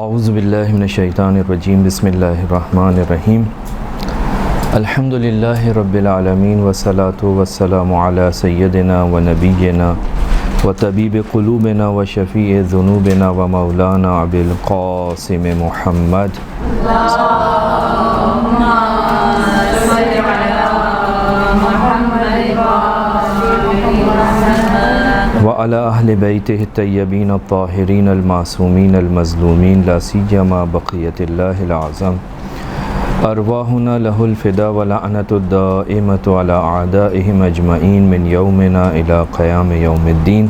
اعوذ باللہ من الشیطان الرجیم بسم اللہ الرحمن الرحیم الحمد للہ رب العالمین والصلاة والسلام علی سیدنا و نبینا و طبیب قلوبنا و شفیع ذنوبنا و مولانا ابی القاسم محمد وعلى أهل بيته الطيبين الطاهرين المعصومين المظلومين لا سيما بقية الله الأعظم أرواحنا له الفداء ولعنة الدائمة على أعدائهم أجمعين من يومنا إلى قيام يوم الدين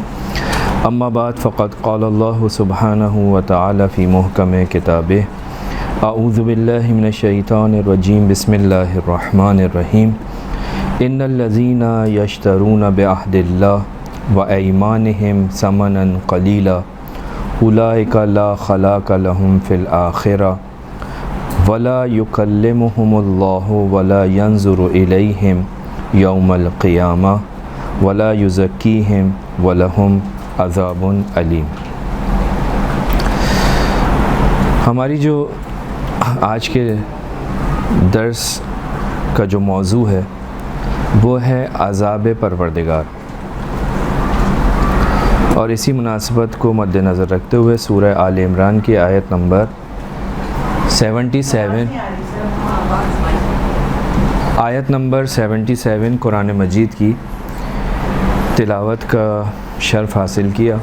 أما بعد فقد قال الله سبحانه وتعالى في محكم كتابه أعوذ بالله من الشيطان الرجيم بسم الله الرحمن الرحيم إن الذين يشترون بعهد الله وَأَيْمَانِهِمْ ثَمَنًا قَلِيلًا أُولَئِكَ لَا خَلَاقَ لَهُمْ فِي الْآخِرَةِ وَلَا يُكَلِّمُهُمُ اللَّهُ وَلَا يَنْظُرُ إِلَيْهِمْ يَوْمَ الْقِيَامَةِ وَلَا يُزَكِّيهِمْ وَلَهُمْ عَذَابٌ أَلِيمٌ۔ ہماری جو آج کے درس کا جو موضوع ہے وہ ہے عذاب پروردگار، اور اسی مناسبت کو مد نظر رکھتے ہوئے سورہ آل عمران کی آیت نمبر 77 قرآن مجید کی تلاوت کا شرف حاصل کیا۔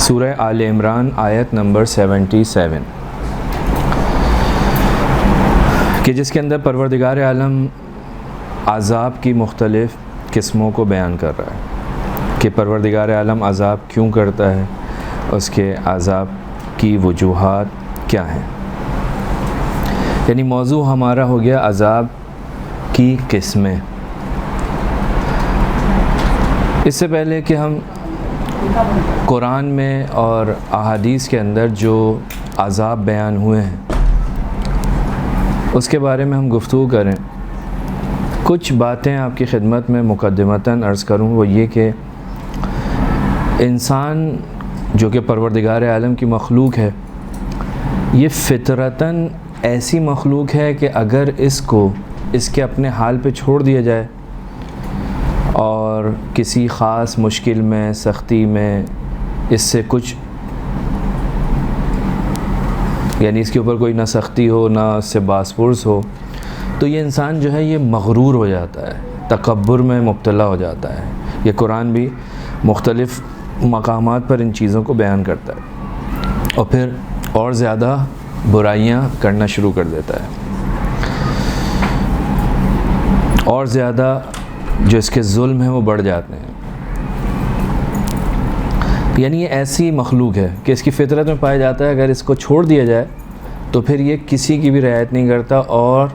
سورہ آل عمران آیت نمبر 77 کہ جس کے اندر پروردگار عالم عذاب کی مختلف قسموں کو بیان کر رہا ہے کہ پروردگار عالم عذاب کیوں کرتا ہے، اس کے عذاب کی وجوہات کیا ہیں۔ یعنی موضوع ہمارا ہو گیا عذاب کی قسمیں۔ اس سے پہلے کہ ہم قرآن میں اور احادیث کے اندر جو عذاب بیان ہوئے ہیں اس کے بارے میں ہم گفتگو کریں، کچھ باتیں آپ کی خدمت میں مقدمتاً عرض کروں، وہ یہ کہ انسان جو کہ پروردگار عالم کی مخلوق ہے، یہ فطرتاً ایسی مخلوق ہے کہ اگر اس کے اپنے حال پہ چھوڑ دیا جائے اور کسی خاص مشکل میں، سختی میں اس سے کچھ یعنی اس کے اوپر کوئی نہ سختی ہو نہ اس سے باس پرس ہو، تو یہ انسان جو ہے یہ مغرور ہو جاتا ہے، تکبر میں مبتلا ہو جاتا ہے۔ یہ قرآن بھی مختلف مقامات پر ان چیزوں کو بیان کرتا ہے اور پھر اور زیادہ برائیاں کرنا شروع کر دیتا ہے، اور زیادہ جو اس کے ظلم ہیں وہ بڑھ جاتے ہیں۔ یعنی یہ ایسی مخلوق ہے کہ اس کی فطرت میں پایا جاتا ہے اگر اس کو چھوڑ دیا جائے تو پھر یہ کسی کی بھی رعایت نہیں کرتا اور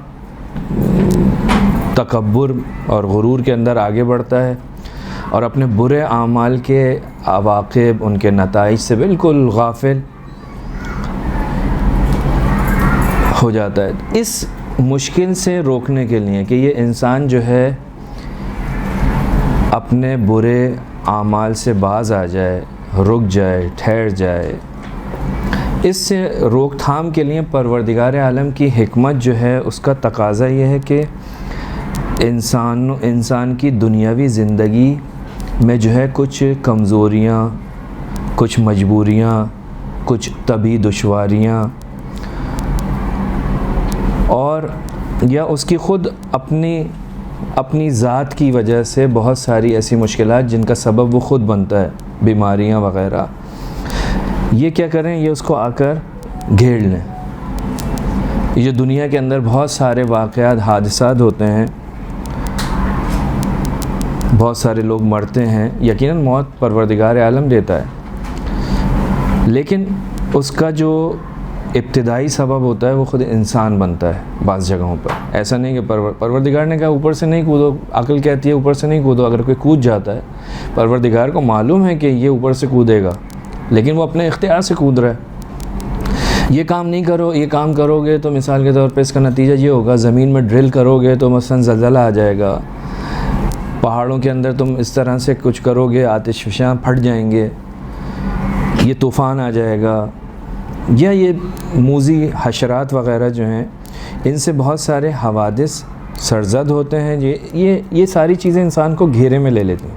تکبر اور غرور کے اندر آگے بڑھتا ہے اور اپنے برے اعمال کے عواقب، ان کے نتائج سے بالکل غافل ہو جاتا ہے۔ اس مشکل سے روکنے کے لیے کہ یہ انسان جو ہے اپنے برے اعمال سے باز آ جائے، رک جائے، ٹھہر جائے، اس سے روک تھام کے لیے پروردگار عالم کی حکمت جو ہے اس کا تقاضا یہ ہے کہ انسان کی دنیاوی زندگی میں جو ہے کچھ کمزوریاں، کچھ مجبوریاں، کچھ طبی دشواریاں اور یا اس کی خود اپنی ذات کی وجہ سے بہت ساری ایسی مشکلات جن کا سبب وہ خود بنتا ہے، بیماریاں وغیرہ، یہ کیا کریں، یہ اس کو آ کر گھیر لیں۔ یہ دنیا کے اندر بہت سارے واقعات، حادثات ہوتے ہیں، بہت سارے لوگ مرتے ہیں، یقیناً موت پروردگار عالم دیتا ہے، لیکن اس کا جو ابتدائی سبب ہوتا ہے وہ خود انسان بنتا ہے بعض جگہوں پر۔ ایسا نہیں کہ پروردگار نے کہا اوپر سے نہیں کودو، عقل کہتی ہے اوپر سے نہیں کودو، اگر کوئی کود جاتا ہے پروردگار کو معلوم ہے کہ یہ اوپر سے کودے گا لیکن وہ اپنے اختیار سے کود رہا ہے۔ یہ کام نہیں کرو، یہ کام کرو گے تو مثال کے طور پہ اس کا نتیجہ یہ ہوگا، زمین میں ڈرل کرو گے تو مثلا زلزلہ آ جائے گا، پہاڑوں کے اندر تم اس طرح سے کچھ کرو گے آتش فشاں پھٹ جائیں گے، یہ طوفان آ جائے گا، یا یہ موذی حشرات وغیرہ جو ہیں ان سے بہت سارے حوادث سرزد ہوتے ہیں، یہ ساری چیزیں انسان کو گھیرے میں لے لیتی ہیں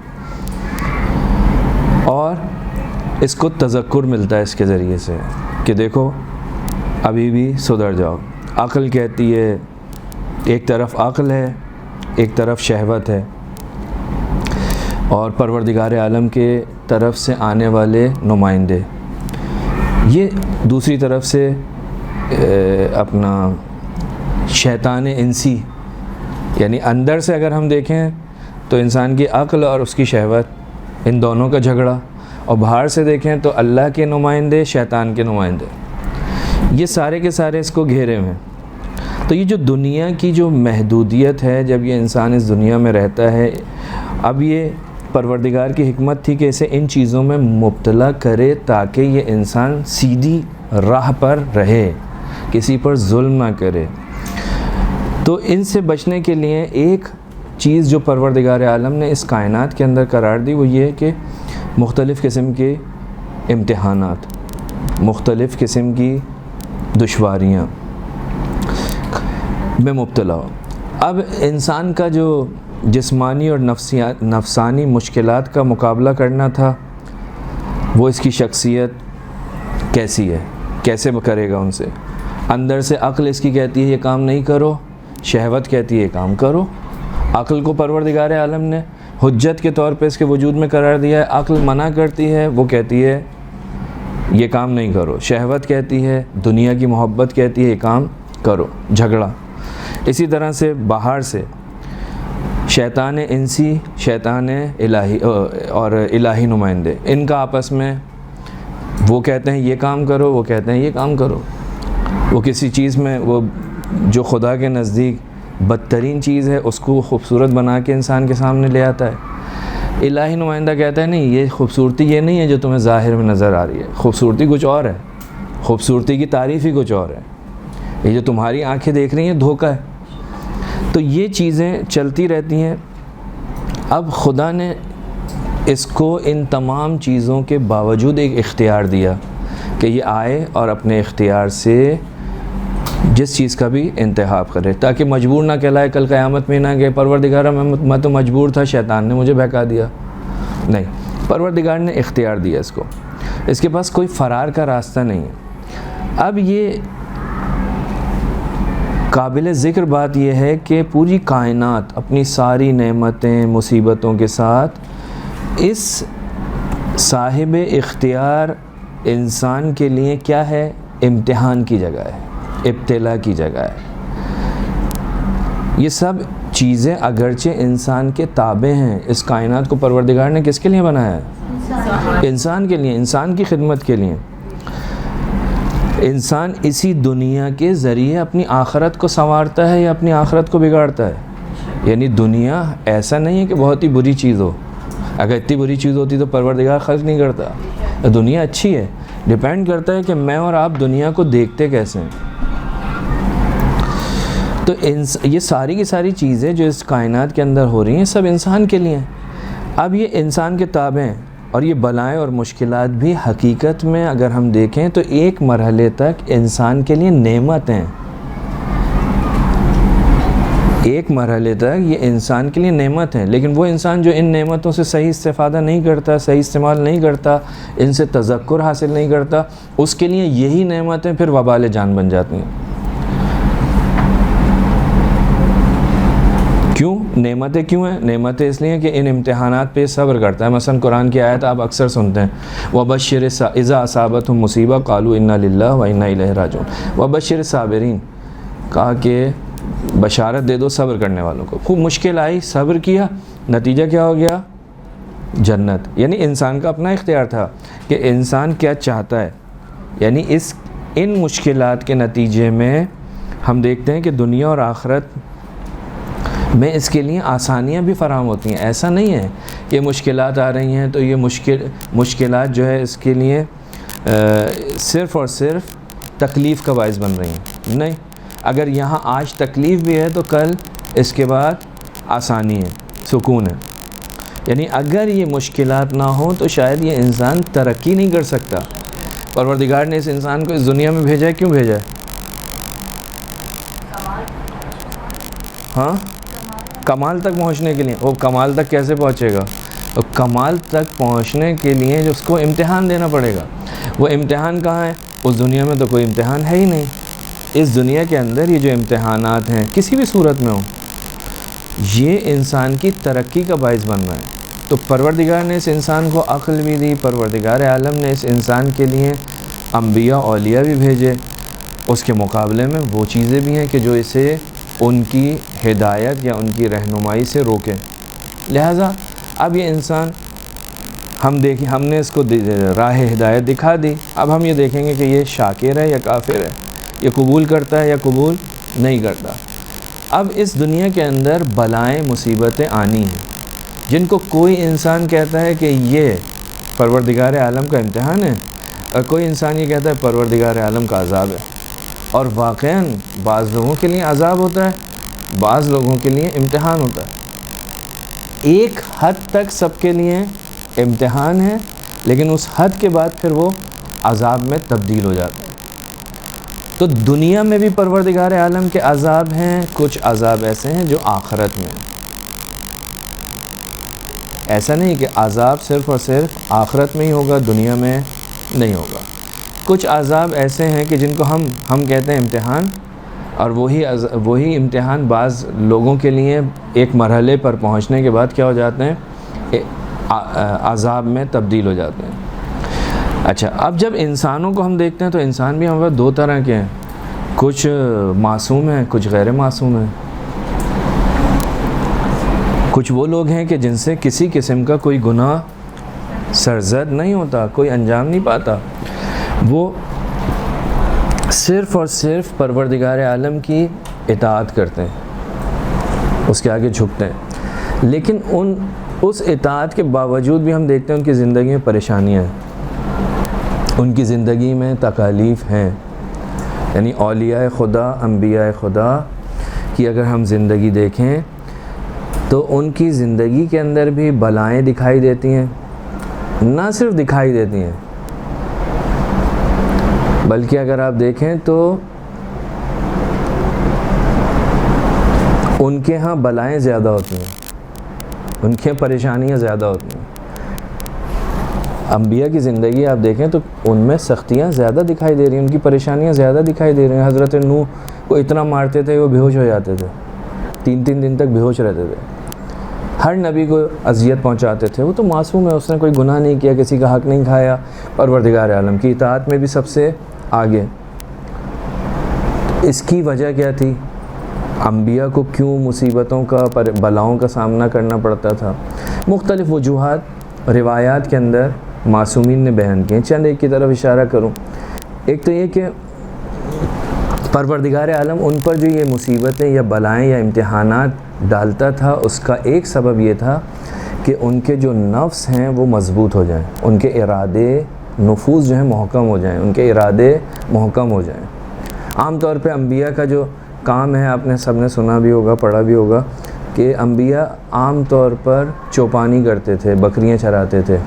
اور اس کو تذکر ملتا ہے اس کے ذریعے سے کہ دیکھو ابھی بھی سدھر جاؤ۔ عقل کہتی ہے، ایک طرف عقل ہے، ایک طرف شہوت ہے، اور پروردگار عالم کے طرف سے آنے والے نمائندے، یہ دوسری طرف سے اپنا شیطان انسی، یعنی اندر سے اگر ہم دیکھیں تو انسان کی عقل اور اس کی شہوت، ان دونوں کا جھگڑا، اور باہر سے دیکھیں تو اللہ کے نمائندے، شیطان کے نمائندے، یہ سارے کے سارے اس کو گھیرے میں۔ تو یہ جو دنیا کی جو محدودیت ہے، جب یہ انسان اس دنیا میں رہتا ہے، اب یہ پروردگار کی حکمت تھی کہ اسے ان چیزوں میں مبتلا کرے تاکہ یہ انسان سیدھی راہ پر رہے، کسی پر ظلم نہ کرے۔ تو ان سے بچنے کے لیے ایک چیز جو پروردگار عالم نے اس کائنات کے اندر قرار دی وہ یہ کہ مختلف قسم کے امتحانات، مختلف قسم کی دشواریاں میں مبتلا ہو۔ اب انسان کا جو جسمانی اور نفسانی مشکلات کا مقابلہ کرنا تھا، وہ اس کی شخصیت کیسی ہے، کیسے کرے گا ان سے۔ اندر سے عقل اس کی کہتی ہے یہ کام نہیں کرو، شہوت کہتی ہے یہ کام کرو۔ عقل کو پروردگار عالم نے حجت کے طور پہ اس کے وجود میں قرار دیا ہے، عقل منع کرتی ہے، وہ کہتی ہے یہ کام نہیں کرو۔ شہوت کہتی ہے، دنیا کی محبت کہتی ہے یہ کام کرو، جھگڑا۔ اسی طرح سے باہر سے شیطان انسی، شیطان الہی اور الہی نمائندے، ان کا آپس میں وہ کہتے ہیں یہ کام کرو، وہ کہتے ہیں یہ کام کرو۔ وہ کسی چیز میں وہ جو خدا کے نزدیک بدترین چیز ہے اس کو خوبصورت بنا کے انسان کے سامنے لے آتا ہے۔ الہی نمائندہ کہتا ہے نہیں، یہ خوبصورتی یہ نہیں ہے جو تمہیں ظاہر میں نظر آ رہی ہے، خوبصورتی کچھ اور ہے، خوبصورتی کی تعریف ہی کچھ اور ہے، یہ جو تمہاری آنکھیں دیکھ رہی ہیں دھوکہ ہے۔ تو یہ چیزیں چلتی رہتی ہیں۔ اب خدا نے اس کو ان تمام چیزوں کے باوجود ایک اختیار دیا کہ یہ آئے اور اپنے اختیار سے جس چیز کا بھی انتخاب کرے، تاکہ مجبور نہ کہلائے کل قیامت میں نہ کہ پروردگار میں تو مجبور تھا، شیطان نے مجھے بہکا دیا۔ نہیں، پروردگار نے اختیار دیا اس کو، اس کے پاس کوئی فرار کا راستہ نہیں ہے۔ اب یہ قابل ذکر بات یہ ہے کہ پوری کائنات اپنی ساری نعمتیں، مصیبتوں کے ساتھ اس صاحب اختیار انسان کے لیے کیا ہے؟ امتحان کی جگہ ہے، ابتلا کی جگہ ہے۔ یہ سب چیزیں اگرچہ انسان کے تابع ہیں، اس کائنات کو پروردگار نے کس کے لیے بنایا ہے؟ انسان کے لیے، انسان کی خدمت کے لیے۔ انسان اسی دنیا کے ذریعے اپنی آخرت کو سنوارتا ہے یا اپنی آخرت کو بگاڑتا ہے۔ یعنی دنیا ایسا نہیں ہے کہ بہت ہی بری چیز ہو، اگر اتنی بری چیز ہوتی تو پروردگار خلق نہیں کرتا۔ دنیا اچھی ہے، ڈیپینڈ کرتا ہے کہ میں اور آپ دنیا کو دیکھتے کیسے ہیں۔ تو یہ ساری کی ساری چیزیں جو اس کائنات کے اندر ہو رہی ہیں سب انسان کے لیے ہیں۔ اب یہ انسان کے تابع ہیں، اور یہ بلائیں اور مشکلات بھی حقیقت میں اگر ہم دیکھیں تو ایک مرحلے تک انسان کے لیے نعمت ہیں۔ ایک مرحلے تک یہ انسان کے لیے نعمت ہیں، لیکن وہ انسان جو ان نعمتوں سے صحیح استفادہ نہیں کرتا، صحیح استعمال نہیں کرتا، ان سے تذکر حاصل نہیں کرتا، اس کے لیے یہی نعمتیں پھر وبال جان بن جاتی ہیں۔ کیوں نعمتیں کیوں ہیں؟ نعمتیں اس لیے کہ ان امتحانات پہ صبر کرتا ہے۔ مثلا قرآن کی آیت آپ اکثر سنتے ہیں، وَبَشِّرِ اِذَا أَصَابَتْهُمْ مُصِیبَةٌ قَالُوا إِنَّا لِلَّهِ وَإِنَّا إِلَیْهِ رَاجِعُونَ۔ وَبَشِّرِ الصَّابِرِینَ، کہا کہ بشارت دے دو صبر کرنے والوں کو۔ خوب مشکل آئی، صبر کیا، نتیجہ کیا ہو گیا؟ جنت۔ یعنی انسان کا اپنا اختیار تھا کہ انسان کیا چاہتا ہے۔ یعنی ان مشکلات کے نتیجے میں ہم دیکھتے ہیں کہ دنیا اور آخرت میں اس کے لیے آسانیاں بھی فراہم ہوتی ہیں۔ ایسا نہیں ہے کہ مشکلات آ رہی ہیں تو یہ مشکلات جو ہے اس کے لیے صرف اور صرف تکلیف کا باعث بن رہی ہیں۔ نہیں، اگر یہاں آج تکلیف بھی ہے تو کل اس کے بعد آسانی ہے، سکون ہے۔ یعنی اگر یہ مشکلات نہ ہوں تو شاید یہ انسان ترقی نہیں کر سکتا۔ پروردگار نے اس انسان کو اس دنیا میں بھیجا ہے، کیوں بھیجا ہے؟ ہاں، کمال تک پہنچنے کے لیے۔ وہ کمال تک کیسے پہنچے گا؟ تو کمال تک پہنچنے کے لیے جو اس کو امتحان دینا پڑے گا۔ وہ امتحان کہاں ہے؟ اس دنیا میں تو کوئی امتحان ہے ہی نہیں۔ اس دنیا کے اندر یہ جو امتحانات ہیں کسی بھی صورت میں ہوں، یہ انسان کی ترقی کا باعث بن رہا ہے۔ تو پروردگار نے اس انسان کو عقل بھی دی، پروردگار عالم نے اس انسان کے لیے انبیاء اولیاء بھی بھیجے، اس کے مقابلے میں وہ چیزیں بھی ہیں کہ جو اسے ان کی ہدایت یا ان کی رہنمائی سے روکے۔ لہٰذا اب یہ انسان ہم نے اس کو راہ ہدایت دکھا دی، اب ہم یہ دیکھیں گے کہ یہ شاکر ہے یا کافر ہے، یہ قبول کرتا ہے یا قبول نہیں کرتا۔ اب اس دنیا کے اندر بلائیں مصیبتیں آنی ہیں، جن کو کوئی انسان کہتا ہے کہ یہ پروردگار عالم کا امتحان ہے، اور کوئی انسان یہ کہتا ہے پروردگار عالم کا عذاب ہے۔ اور واقعاً بعض لوگوں کے لیے عذاب ہوتا ہے، بعض لوگوں کے لیے امتحان ہوتا ہے۔ ایک حد تک سب کے لیے امتحان ہے، لیکن اس حد کے بعد پھر وہ عذاب میں تبدیل ہو جاتا ہے۔ تو دنیا میں بھی پروردگار عالم کے عذاب ہیں، کچھ عذاب ایسے ہیں جو آخرت میں ہیں۔ ایسا نہیں کہ عذاب صرف اور صرف آخرت میں ہی ہوگا، دنیا میں نہیں ہوگا۔ کچھ عذاب ایسے ہیں کہ جن کو ہم کہتے ہیں امتحان، اور وہی امتحان بعض لوگوں کے لیے ایک مرحلے پر پہنچنے کے بعد کیا ہو جاتے ہیں؟ عذاب میں تبدیل ہو جاتے ہیں۔ اچھا، اب جب انسانوں کو ہم دیکھتے ہیں تو انسان بھی ہمارے دو طرح کے ہیں، کچھ معصوم ہیں، کچھ غیر معصوم ہیں۔ کچھ وہ لوگ ہیں کہ جن سے کسی قسم کا کوئی گناہ سرزد نہیں ہوتا، کوئی انجام نہیں پاتا، وہ صرف اور صرف پروردگار عالم کی اطاعت کرتے ہیں، اس کے آگے جھکتے ہیں۔ لیکن اس اطاعت کے باوجود بھی ہم دیکھتے ہیں ان کی زندگی میں پریشانیاں ہیں، ان کی زندگی میں تکالیف ہیں۔ یعنی اولیاء خدا، انبیاء خدا کی اگر ہم زندگی دیکھیں تو ان کی زندگی کے اندر بھی بلائیں دکھائی دیتی ہیں، نہ صرف دکھائی دیتی ہیں بلکہ اگر آپ دیکھیں تو ان کے ہاں بلائیں زیادہ ہوتی ہیں، ان کے پریشانیاں زیادہ ہوتی ہیں۔ انبیاء کی زندگی آپ دیکھیں تو ان میں سختیاں زیادہ دکھائی دے رہی ہیں، ان کی پریشانیاں زیادہ دکھائی دے رہی ہیں۔ حضرت نوح کو اتنا مارتے تھے وہ بے ہوش ہو جاتے تھے، 3 دن تک بے ہوش رہتے تھے۔ ہر نبی کو اذیت پہنچاتے تھے، وہ تو معصوم ہے، اس نے کوئی گناہ نہیں کیا، کسی کا حق نہیں کھایا، پروردگار عالم کی اطاعت میں بھی سب سے آگے۔ اس کی وجہ کیا تھی؟ انبیاء کو کیوں مصیبتوں کا، بلاؤں کا سامنا کرنا پڑتا تھا؟ مختلف وجوہات روایات کے اندر معصومین نے بیان کیے، چند ایک کی طرف اشارہ کروں۔ ایک تو یہ کہ پروردگار عالم ان پر جو یہ مصیبتیں یا بلائیں یا امتحانات ڈالتا تھا، اس کا ایک سبب یہ تھا کہ ان کے جو نفس ہیں وہ مضبوط ہو جائیں، ان کے ارادے، نفوذ جو ہیں محکم ہو جائیں، ان کے ارادے محکم ہو جائیں۔ عام طور پہ انبیاء کا جو کام ہے، آپ نے سب نے سنا بھی ہوگا، پڑھا بھی ہوگا کہ انبیاء عام طور پر چوپانی کرتے تھے، بکریاں چراتے تھے۔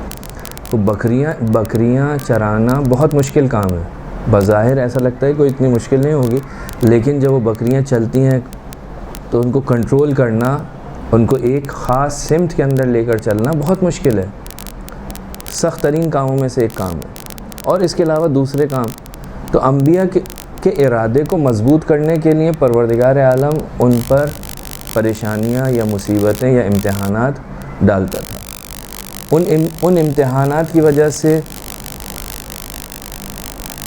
تو بکریاں چرانا بہت مشکل کام ہے، بظاہر ایسا لگتا ہے کوئی اتنی مشکل نہیں ہوگی، لیکن جب وہ بکریاں چلتی ہیں تو ان کو کنٹرول کرنا، ان کو ایک خاص سمت کے اندر لے کر چلنا بہت مشکل ہے، سخت ترین کاموں میں سے ایک کام ہے۔ اور اس کے علاوہ دوسرے کام، تو انبیاء کے ارادے کو مضبوط کرنے کے لیے پروردگار عالم ان پر پریشانیاں یا مصیبتیں یا امتحانات ڈالتا تھا۔ ان امتحانات کی وجہ سے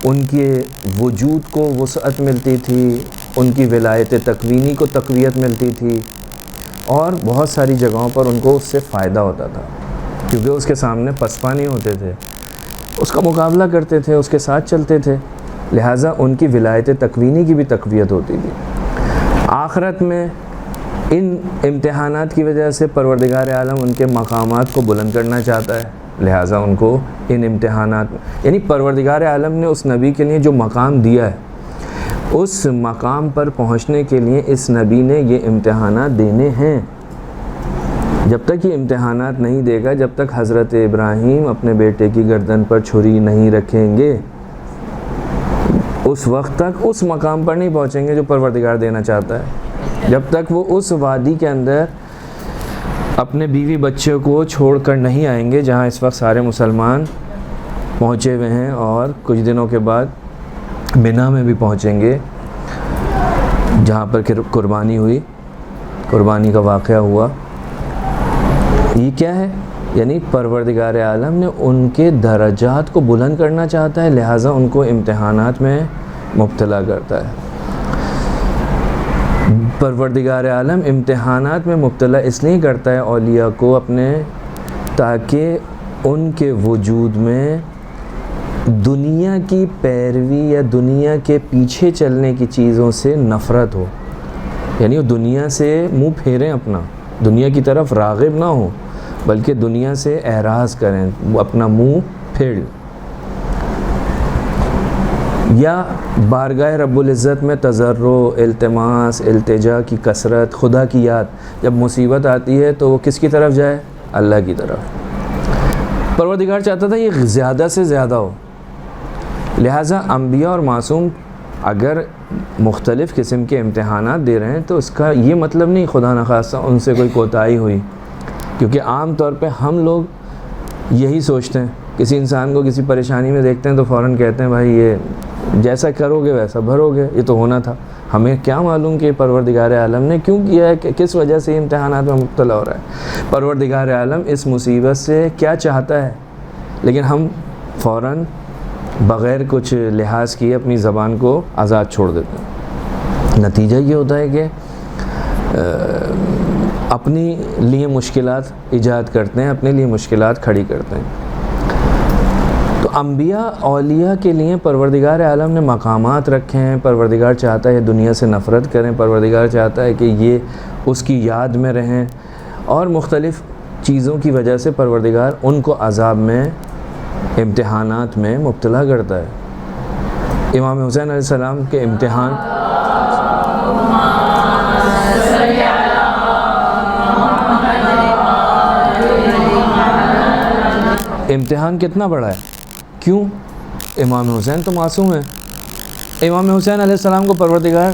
ان کے وجود کو وسعت ملتی تھی، ان کی ولایت تکوینی کو تقویت ملتی تھی، اور بہت ساری جگہوں پر ان کو اس سے فائدہ ہوتا تھا، کیونکہ اس کے سامنے پسپا نہیں ہوتے تھے، اس کا مقابلہ کرتے تھے، اس کے ساتھ چلتے تھے، لہٰذا ان کی ولایت تکوینی کی بھی تقویت ہوتی تھی۔ آخرت میں ان امتحانات کی وجہ سے پروردگار عالم ان کے مقامات کو بلند کرنا چاہتا ہے، لہٰذا ان کو ان امتحانات، یعنی پروردگار عالم نے اس نبی کے لیے جو مقام دیا ہے، اس مقام پر پہنچنے کے لیے اس نبی نے یہ امتحانات دینے ہیں۔ جب تک یہ امتحانات نہیں دے گا، جب تک حضرت ابراہیم اپنے بیٹے کی گردن پر چھری نہیں رکھیں گے، اس وقت تک اس مقام پر نہیں پہنچیں گے جو پروردگار دینا چاہتا ہے. جب تک وہ اس وادی کے اندر اپنے بیوی بچوں کو چھوڑ کر نہیں آئیں گے جہاں اس وقت سارے مسلمان پہنچے ہوئے ہیں، اور کچھ دنوں کے بعد منا میں بھی پہنچیں گے جہاں پر قربانی ہوئی، قربانی کا واقعہ ہوا. یہ کیا ہے؟ یعنی پروردگار عالم نے ان کے درجات کو بلند کرنا چاہتا ہے، لہٰذا ان کو امتحانات میں مبتلا کرتا ہے. پروردگار عالم امتحانات میں مبتلا اس لیے کرتا ہے اولیاء کو اپنے، تاکہ ان کے وجود میں دنیا کی پیروی یا دنیا کے پیچھے چلنے کی چیزوں سے نفرت ہو. یعنی وہ دنیا سے منہ پھیریں، اپنا دنیا کی طرف راغب نہ ہوں، بلکہ دنیا سے اعراض کریں، اپنا منہ پھیر. یا بارگاہ رب العزت میں تضرع، التماس، التجا کی کثرت، خدا کی یاد. جب مصیبت آتی ہے تو وہ کس کی طرف جائے؟ اللہ کی طرف. پروردگار چاہتا تھا یہ زیادہ سے زیادہ ہو، لہٰذا انبیاء اور معصوم اگر مختلف قسم کے امتحانات دے رہے ہیں تو اس کا یہ مطلب نہیں خدا نخواستہ ان سے کوئی کوتاہی ہوئی. کیونکہ عام طور پہ ہم لوگ یہی سوچتے ہیں، کسی انسان کو کسی پریشانی میں دیکھتے ہیں تو فوراً کہتے ہیں بھائی یہ جیسا کرو گے ویسا بھرو گے، یہ تو ہونا تھا. ہمیں کیا معلوم کہ پروردگار عالم نے کیوں کیا ہے، کہ کس وجہ سے امتحانات میں مبتلا ہو رہا ہے. پروردگار عالم اس مصیبت سے کیا چاہتا ہے، لیکن ہم فوراً بغیر کچھ لحاظ کیے اپنی زبان کو آزاد چھوڑ دیتے ہیں. نتیجہ یہ ہوتا ہے کہ اپنی لیے مشکلات ایجاد کرتے ہیں، اپنے لیے مشکلات کھڑی کرتے ہیں. تو انبیاء اولیاء کے لیے پروردگار عالم نے مقامات رکھے ہیں. پروردگار چاہتا ہے دنیا سے نفرت کریں، پروردگار چاہتا ہے کہ یہ اس کی یاد میں رہیں، اور مختلف چیزوں کی وجہ سے پروردگار ان کو عذاب میں، امتحانات میں مبتلا کرتا ہے. امام حسین علیہ السلام کے امتحان کتنا بڑا ہے؟ کیوں؟ امام حسین تو معصوم ہیں. امام حسین علیہ السلام کو پروردگار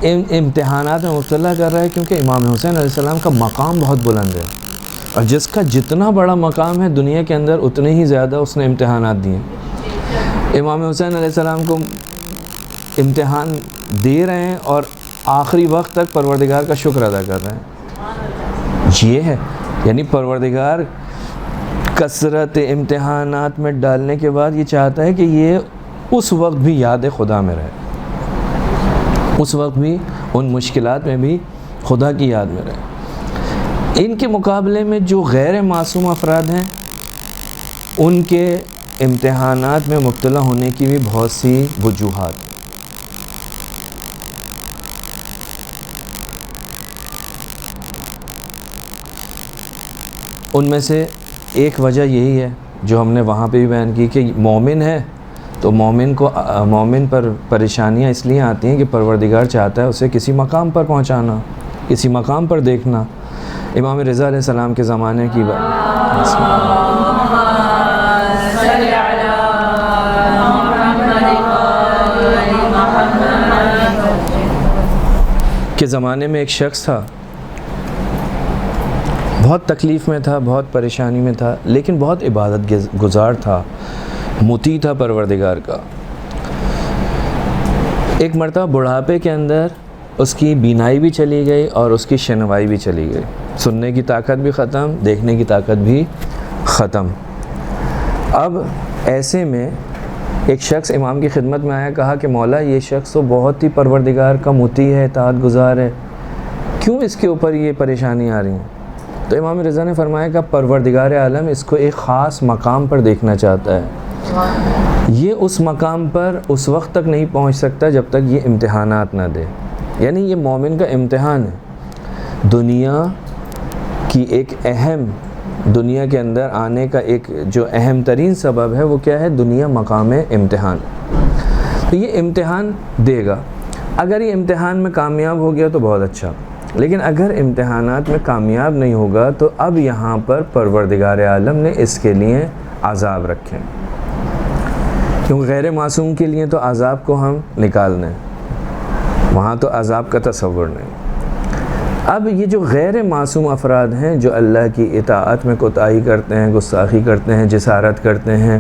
امتحانات میں مبتلا کر رہا ہے کیونکہ امام حسین علیہ السلام کا مقام بہت بلند ہے، اور جس کا جتنا بڑا مقام ہے دنیا کے اندر اتنے ہی زیادہ اس نے امتحانات دیے. امام حسین علیہ السلام کو امتحان دے رہے ہیں اور آخری وقت تک پروردگار کا شکر ادا کر رہے ہیں. یہ ہے یعنی پروردگار کثرت امتحانات میں ڈالنے کے بعد یہ چاہتا ہے کہ یہ اس وقت بھی یاد خدا میں رہے، اس وقت بھی ان مشکلات میں بھی خدا کی یاد میں رہے. ان کے مقابلے میں جو غیر معصوم افراد ہیں ان کے امتحانات میں مبتلا ہونے کی بھی بہت سی وجوہات. ان میں سے ایک وجہ یہی ہے جو ہم نے وہاں پہ بھی بیان کی کہ مومن ہے تو مومن پر پریشانیاں اس لیے آتی ہیں کہ پروردگار چاہتا ہے اسے کسی مقام پر پہنچانا، کسی مقام پر دیکھنا. امام رضا علیہ السلام کے زمانے کی بات کے زمانے میں ایک شخص تھا، بہت تکلیف میں تھا، بہت پریشانی میں تھا، لیکن بہت عبادت گزار تھا، مطیع تھا پروردگار کا. ایک مرتبہ بڑھاپے کے اندر اس کی بینائی بھی چلی گئی اور اس کی شنوائی بھی چلی گئی، سننے کی طاقت بھی ختم، دیکھنے کی طاقت بھی ختم. اب ایسے میں ایک شخص امام کی خدمت میں آیا، کہا کہ مولا یہ شخص تو بہت ہی پروردگار کا مطیع ہے، اطاعت گزار ہے، کیوں اس کے اوپر یہ پریشانی آ رہی ہیں؟ تو امام رضا نے فرمایا کہ پروردگار عالم اس کو ایک خاص مقام پر دیکھنا چاہتا ہے، یہ اس مقام پر اس وقت تک نہیں پہنچ سکتا جب تک یہ امتحانات نہ دے. یعنی یہ مومن کا امتحان ہے. دنیا کی ایک اہم، دنیا کے اندر آنے کا ایک جو اہم ترین سبب ہے وہ کیا ہے؟ دنیا مقام امتحان. تو یہ امتحان دے گا. اگر یہ امتحان میں کامیاب ہو گیا تو بہت اچھا، لیکن اگر امتحانات میں کامیاب نہیں ہوگا تو اب یہاں پر پروردگار عالم نے اس کے لیے عذاب رکھے. کیونکہ غیر معصوم کے لیے تو عذاب کو ہم نکال دیں، وہاں تو عذاب کا تصور نہیں۔ اب یہ جو غیر معصوم افراد ہیں جو اللہ کی اطاعت میں کوتاہی کرتے ہیں، گستاخی کرتے ہیں، جسارت کرتے ہیں،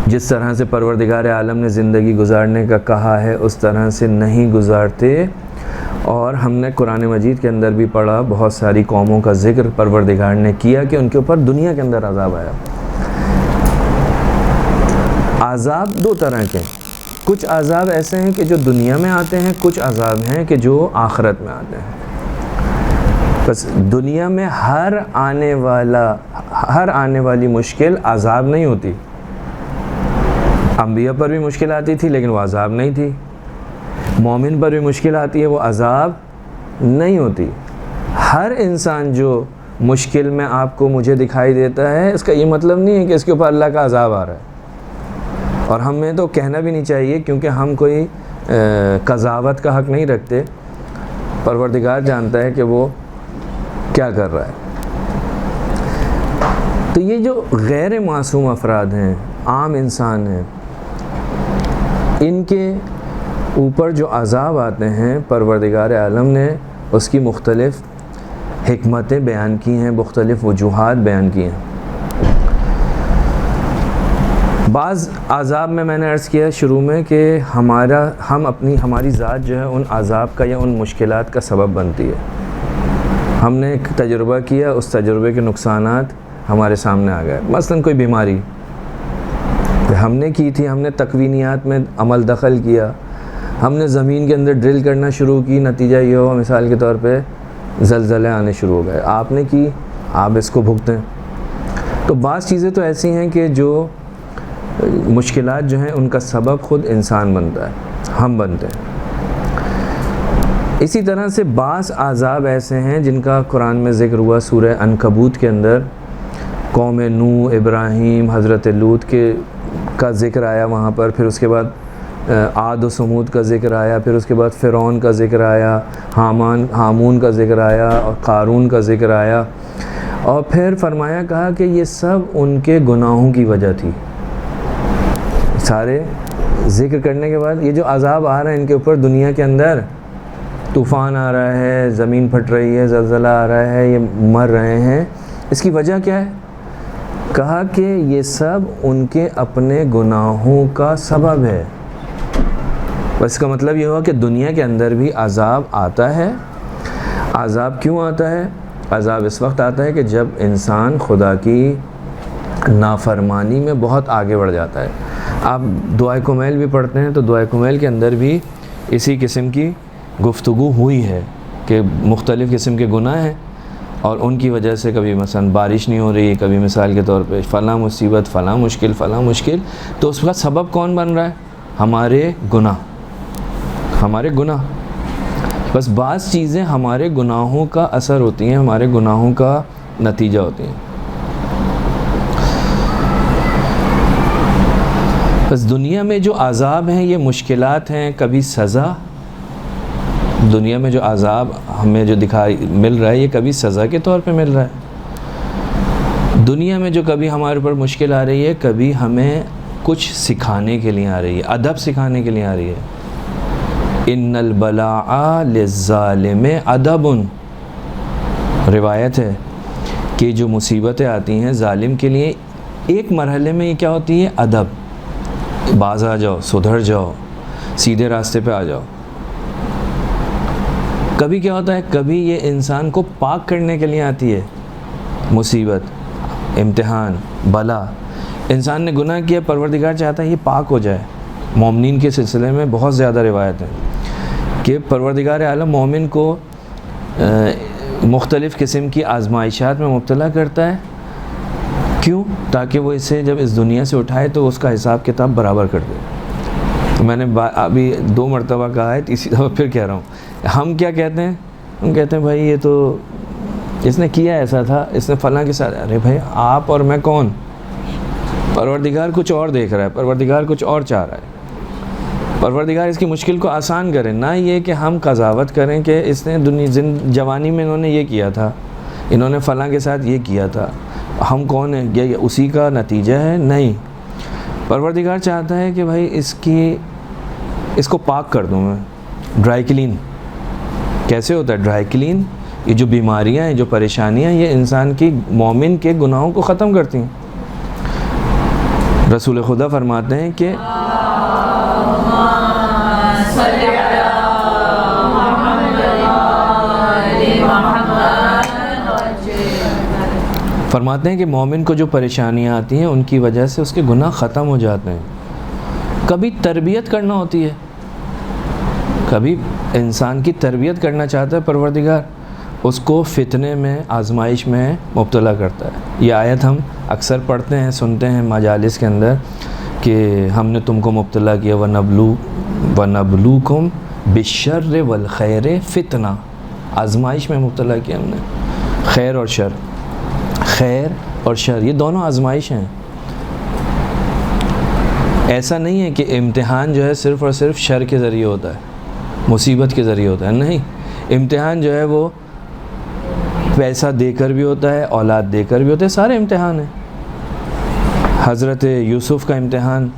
جس طرح سے پروردگار عالم نے زندگی گزارنے کا کہا ہے اس طرح سے نہیں گزارتے، اور ہم نے قرآن مجید کے اندر بھی پڑھا، بہت ساری قوموں کا ذکر پروردگار نے کیا کہ ان کے اوپر دنیا کے اندر عذاب آیا۔ عذاب دو طرح کے، کچھ عذاب ایسے ہیں کہ جو دنیا میں آتے ہیں، کچھ عذاب ہیں کہ جو آخرت میں آتے ہیں۔ بس دنیا میں ہر آنے والی مشکل عذاب نہیں ہوتی۔ انبیاء پر بھی مشکل آتی تھی لیکن وہ عذاب نہیں تھی، مومن پر بھی مشکل آتی ہے وہ عذاب نہیں ہوتی۔ ہر انسان جو مشکل میں آپ کو مجھے دکھائی دیتا ہے، اس کا یہ مطلب نہیں ہے کہ اس کے اوپر اللہ کا عذاب آ رہا ہے، اور ہمیں تو کہنا بھی نہیں چاہیے کیونکہ ہم کوئی قضاوت کا حق نہیں رکھتے۔ پروردگار جانتا ہے کہ وہ کیا کر رہا ہے۔ تو یہ جو غیر معصوم افراد ہیں، عام انسان ہیں، ان کے اوپر جو عذاب آتے ہیں، پروردگار عالم نے اس کی مختلف حکمتیں بیان کی ہیں، مختلف وجوہات بیان کی ہیں۔ بعض عذاب میں نے عرض کیا شروع میں کہ ہماری ذات جو ہے ان عذاب کا یا ان مشکلات کا سبب بنتی ہے۔ ہم نے ایک تجربہ کیا، اس تجربے کے نقصانات ہمارے سامنے آ گئے۔ مثلا کوئی بیماری ہم نے کی تھی، ہم نے تکوینیات میں عمل دخل کیا، ہم نے زمین کے اندر ڈرل کرنا شروع کی، نتیجہ یہ ہوا مثال کے طور پہ زلزلے آنے شروع ہو گئے، آپ نے کی، آپ اس کو بھگتیں۔ تو بعض چیزیں تو ایسی ہیں کہ جو مشکلات جو ہیں ان کا سبب خود انسان بنتا ہے، ہم بنتے ہیں۔ اسی طرح سے بعض عذاب ایسے ہیں جن کا قرآن میں ذکر ہوا، سورہ عنکبوت کے اندر قوم نوح، ابراہیم، حضرت لوط کا ذکر آیا وہاں پر، پھر اس کے بعد عاد و سمود کا ذکر آیا، پھر اس کے بعد فرعون کا ذکر آیا، ہامون کا ذکر آیا، اور قارون کا ذکر آیا، اور پھر فرمایا کہا کہ یہ سب ان کے گناہوں کی وجہ تھی۔ سارے ذکر کرنے کے بعد یہ جو عذاب آ رہے ہیں ان کے اوپر دنیا کے اندر، طوفان آ رہا ہے، زمین پھٹ رہی ہے، زلزلہ آ رہا ہے، یہ مر رہے ہیں، اس کی وجہ کیا ہے؟ کہا کہ یہ سب ان کے اپنے گناہوں کا سبب ہے۔ بس اس کا مطلب یہ ہوا کہ دنیا کے اندر بھی عذاب آتا ہے۔ عذاب کیوں آتا ہے؟ عذاب اس وقت آتا ہے کہ جب انسان خدا کی نافرمانی میں بہت آگے بڑھ جاتا ہے۔ آپ دعائے کمیل بھی پڑھتے ہیں تو دعائے کمیل کے اندر بھی اسی قسم کی گفتگو ہوئی ہے کہ مختلف قسم کے گناہ ہیں، اور ان کی وجہ سے کبھی مثلا بارش نہیں ہو رہی، کبھی مثال کے طور پہ فلاں مصیبت، فلاں مشکل، تو اس کا سبب کون بن رہا ہے؟ ہمارے گناہ۔ بس بعض چیزیں ہمارے گناہوں کا اثر ہوتی ہیں، ہمارے گناہوں کا نتیجہ ہوتی ہیں۔ بس دنیا میں جو عذاب ہیں یہ مشکلات ہیں، کبھی سزا، دنیا میں جو عذاب ہمیں جو مل رہا ہے یہ کبھی سزا کے طور پہ مل رہا ہے۔ دنیا میں جو کبھی ہمارے اوپر مشکل آ رہی ہے، کبھی ہمیں کچھ سکھانے کے لیے آ رہی ہے، ادب سکھانے کے لیے آ رہی ہے۔ ان البلاء للظالم ادب، روایت ہے کہ جو مصیبتیں آتی ہیں ظالم کے لیے ایک مرحلے میں یہ کیا ہوتی ہے؟ ادب، باز آ جاؤ، سدھر جاؤ، سیدھے راستے پہ آ جاؤ۔ کبھی کیا ہوتا ہے؟ کبھی یہ انسان کو پاک کرنے کے لیے آتی ہے مصیبت، امتحان، بلا۔ انسان نے گناہ کیا، پروردگار چاہتا ہے یہ پاک ہو جائے۔ مومنین کے سلسلے میں بہت زیادہ روایت ہیں کہ پروردگار عالم مومن کو مختلف قسم کی آزمائشات میں مبتلا کرتا ہے۔ کیوں؟ تاکہ وہ اسے جب اس دنیا سے اٹھائے تو اس کا حساب کتاب برابر کر دے۔ میں نے ابھی 2 مرتبہ کہا ہے، تیسری دفعہ پھر کہہ رہا ہوں۔ ہم کیا کہتے ہیں؟ ہم کہتے ہیں بھائی یہ تو اس نے کیا ایسا تھا، اس نے فلاں کے ساتھ۔ ارے بھائی آپ اور میں کون؟ پروردگار کچھ اور دیکھ رہا ہے، پروردگار کچھ اور چاہ رہا ہے۔ پروردگار اس کی مشکل کو آسان کرے، نہ یہ کہ ہم قضاوت کریں کہ اس نے جوانی میں انہوں نے یہ کیا تھا، انہوں نے فلاں کے ساتھ یہ کیا تھا، ہم کون ہیں؟ یہ اسی کا نتیجہ ہے؟ نہیں، پروردگار چاہتا ہے کہ بھائی اس کو پاک کر دوں میں. ڈرائی کلین کیسے ہوتا ہے؟ ڈرائی کلین، یہ جو بیماریاں ہیں، جو پریشانیاں، یہ انسان کی، مومن کے گناہوں کو ختم کرتی ہیں. رسول خدا فرماتے ہیں کہ مومن کو جو پریشانیاں آتی ہیں ان کی وجہ سے اس کے گناہ ختم ہو جاتے ہیں. کبھی تربیت کرنا ہوتی ہے، کبھی انسان کی تربیت کرنا چاہتا ہے پروردگار، اس کو فتنے میں، آزمائش میں مبتلا کرتا ہے. یہ آیت ہم اکثر پڑھتے ہیں، سنتے ہیں مجالس کے اندر کہ ہم نے تم کو مبتلا کیا، وَنَبْلُوكُمْ بِالشَّرِّ وَالْخَيْرِ فِتْنَةً، آزمائش میں مبتلا کیا ہم نے. خیر اور شر، خیر اور شر یہ دونوں آزمائش ہیں. ایسا نہیں ہے کہ امتحان جو ہے صرف اور صرف شر کے ذریعے ہوتا ہے، مصیبت کے ذریعے ہوتا ہے. نہیں، امتحان جو ہے وہ پیسہ دے کر بھی ہوتا ہے، اولاد دے کر بھی ہوتا ہے. سارے امتحان ہیں. حضرت یوسف کا امتحان،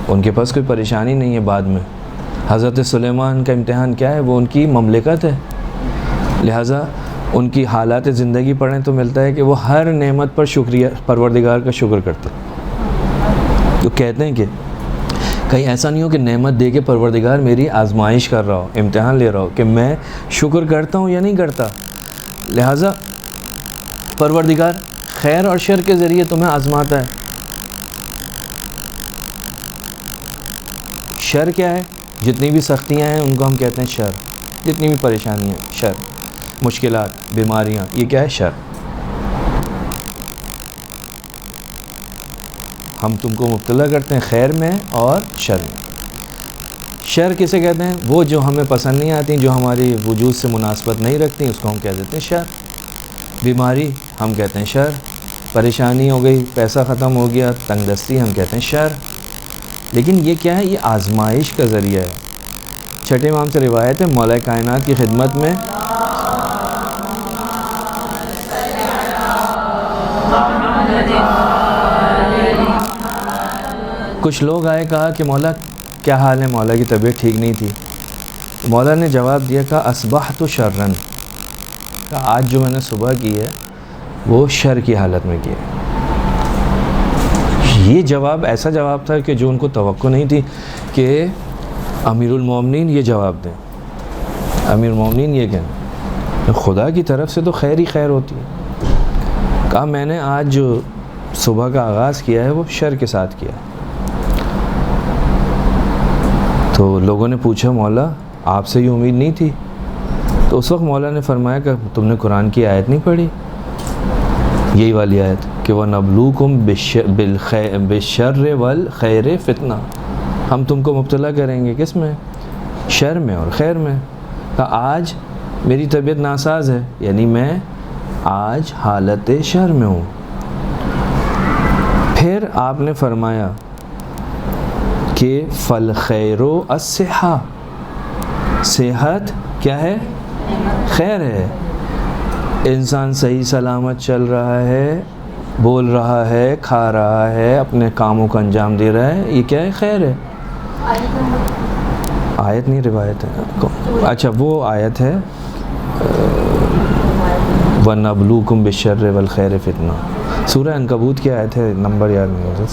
ان کے پاس کوئی پریشانی نہیں ہے بعد میں. حضرت سلیمان کا امتحان کیا ہے؟ وہ ان کی مملکت ہے. لہٰذا ان کی حالات زندگی پڑھیں تو ملتا ہے کہ وہ ہر نعمت پر شکریہ، پروردگار کا شکر کرتے. تو کہتے ہیں کہ کہیں ایسا نہیں ہو کہ نعمت دے کے پروردگار میری آزمائش کر رہا ہو، امتحان لے رہا ہو، کہ میں شکر کرتا ہوں یا نہیں کرتا. لہٰذا پروردگار خیر اور شر کے ذریعے تمہیں آزماتا ہے. شر کیا ہے؟ جتنی بھی سختیاں ہیں ان کو ہم کہتے ہیں شر. جتنی بھی پریشانیاں ہیں شر، مشکلات، بیماریاں، یہ کیا ہے؟ شر. ہم تم کو مبتلا کرتے ہیں خیر میں اور شر میں. شر کسے کہتے ہیں؟ وہ جو ہمیں پسند نہیں آتی، جو ہماری وجود سے مناسبت نہیں رکھتی، اس کو ہم کہہ دیتے ہیں شر. بیماری ہم کہتے ہیں شر. پریشانی ہو گئی، پیسہ ختم ہو گیا، تنگ دستی، ہم کہتے ہیں شر. لیکن یہ کیا ہے؟ یہ آزمائش کا ذریعہ ہے. چھٹے امام سے روایت ہے، مولا کائنات کی خدمت میں کچھ لوگ آئے، کہا کہ مولا کیا حال ہے؟ مولا کی طبیعت ٹھیک نہیں تھی. مولا نے جواب دیا، کہا اصبحت شرًا، کہا آج جو میں نے صبح کی ہے وہ شر کی حالت میں کی ہے. یہ جواب ایسا جواب تھا کہ جو ان کو توقع نہیں تھی کہ امیر المومنین یہ جواب دیں. امیر المومنین یہ کہیں خدا کی طرف سے تو خیر ہی خیر ہوتی ہے. کہا میں نے آج جو صبح کا آغاز کیا ہے وہ شر کے ساتھ کیا. تو لوگوں نے پوچھا مولا آپ سے یہ امید نہیں تھی. تو اس وقت مولا نے فرمایا کہ تم نے قرآن کی آیت نہیں پڑھی، یہی والی آیت کہ وَنَبْلُوكُمْ بِالشَّرِّ وَالْخَيْرِ فِتْنَةً، ہم تم کو مبتلا کریں گے کس میں؟ شر میں اور خیر میں. کہا آج میری طبیعت ناساز ہے، یعنی میں آج حالت شر میں ہوں. پھر آپ نے فرمایا کہ فَالْخَيْرُ الصِّحَّةُ، صحت کیا ہے؟ خیر ہے. انسان صحیح سلامت چل رہا ہے، بول رہا ہے، کھا رہا ہے، اپنے کاموں کا انجام دے رہا ہے، یہ کیا ہے؟ خیر ہے. آیت نہیں، روایت ہے. اچھا وہ آیت ہے وَنَبْلُوكُمْ بِالشَّرِّ وَالْخَيْرِ فِتْنَةً، سورہ عنکبوت کی آیت ہے، نمبر یاد نہیں ہوتا،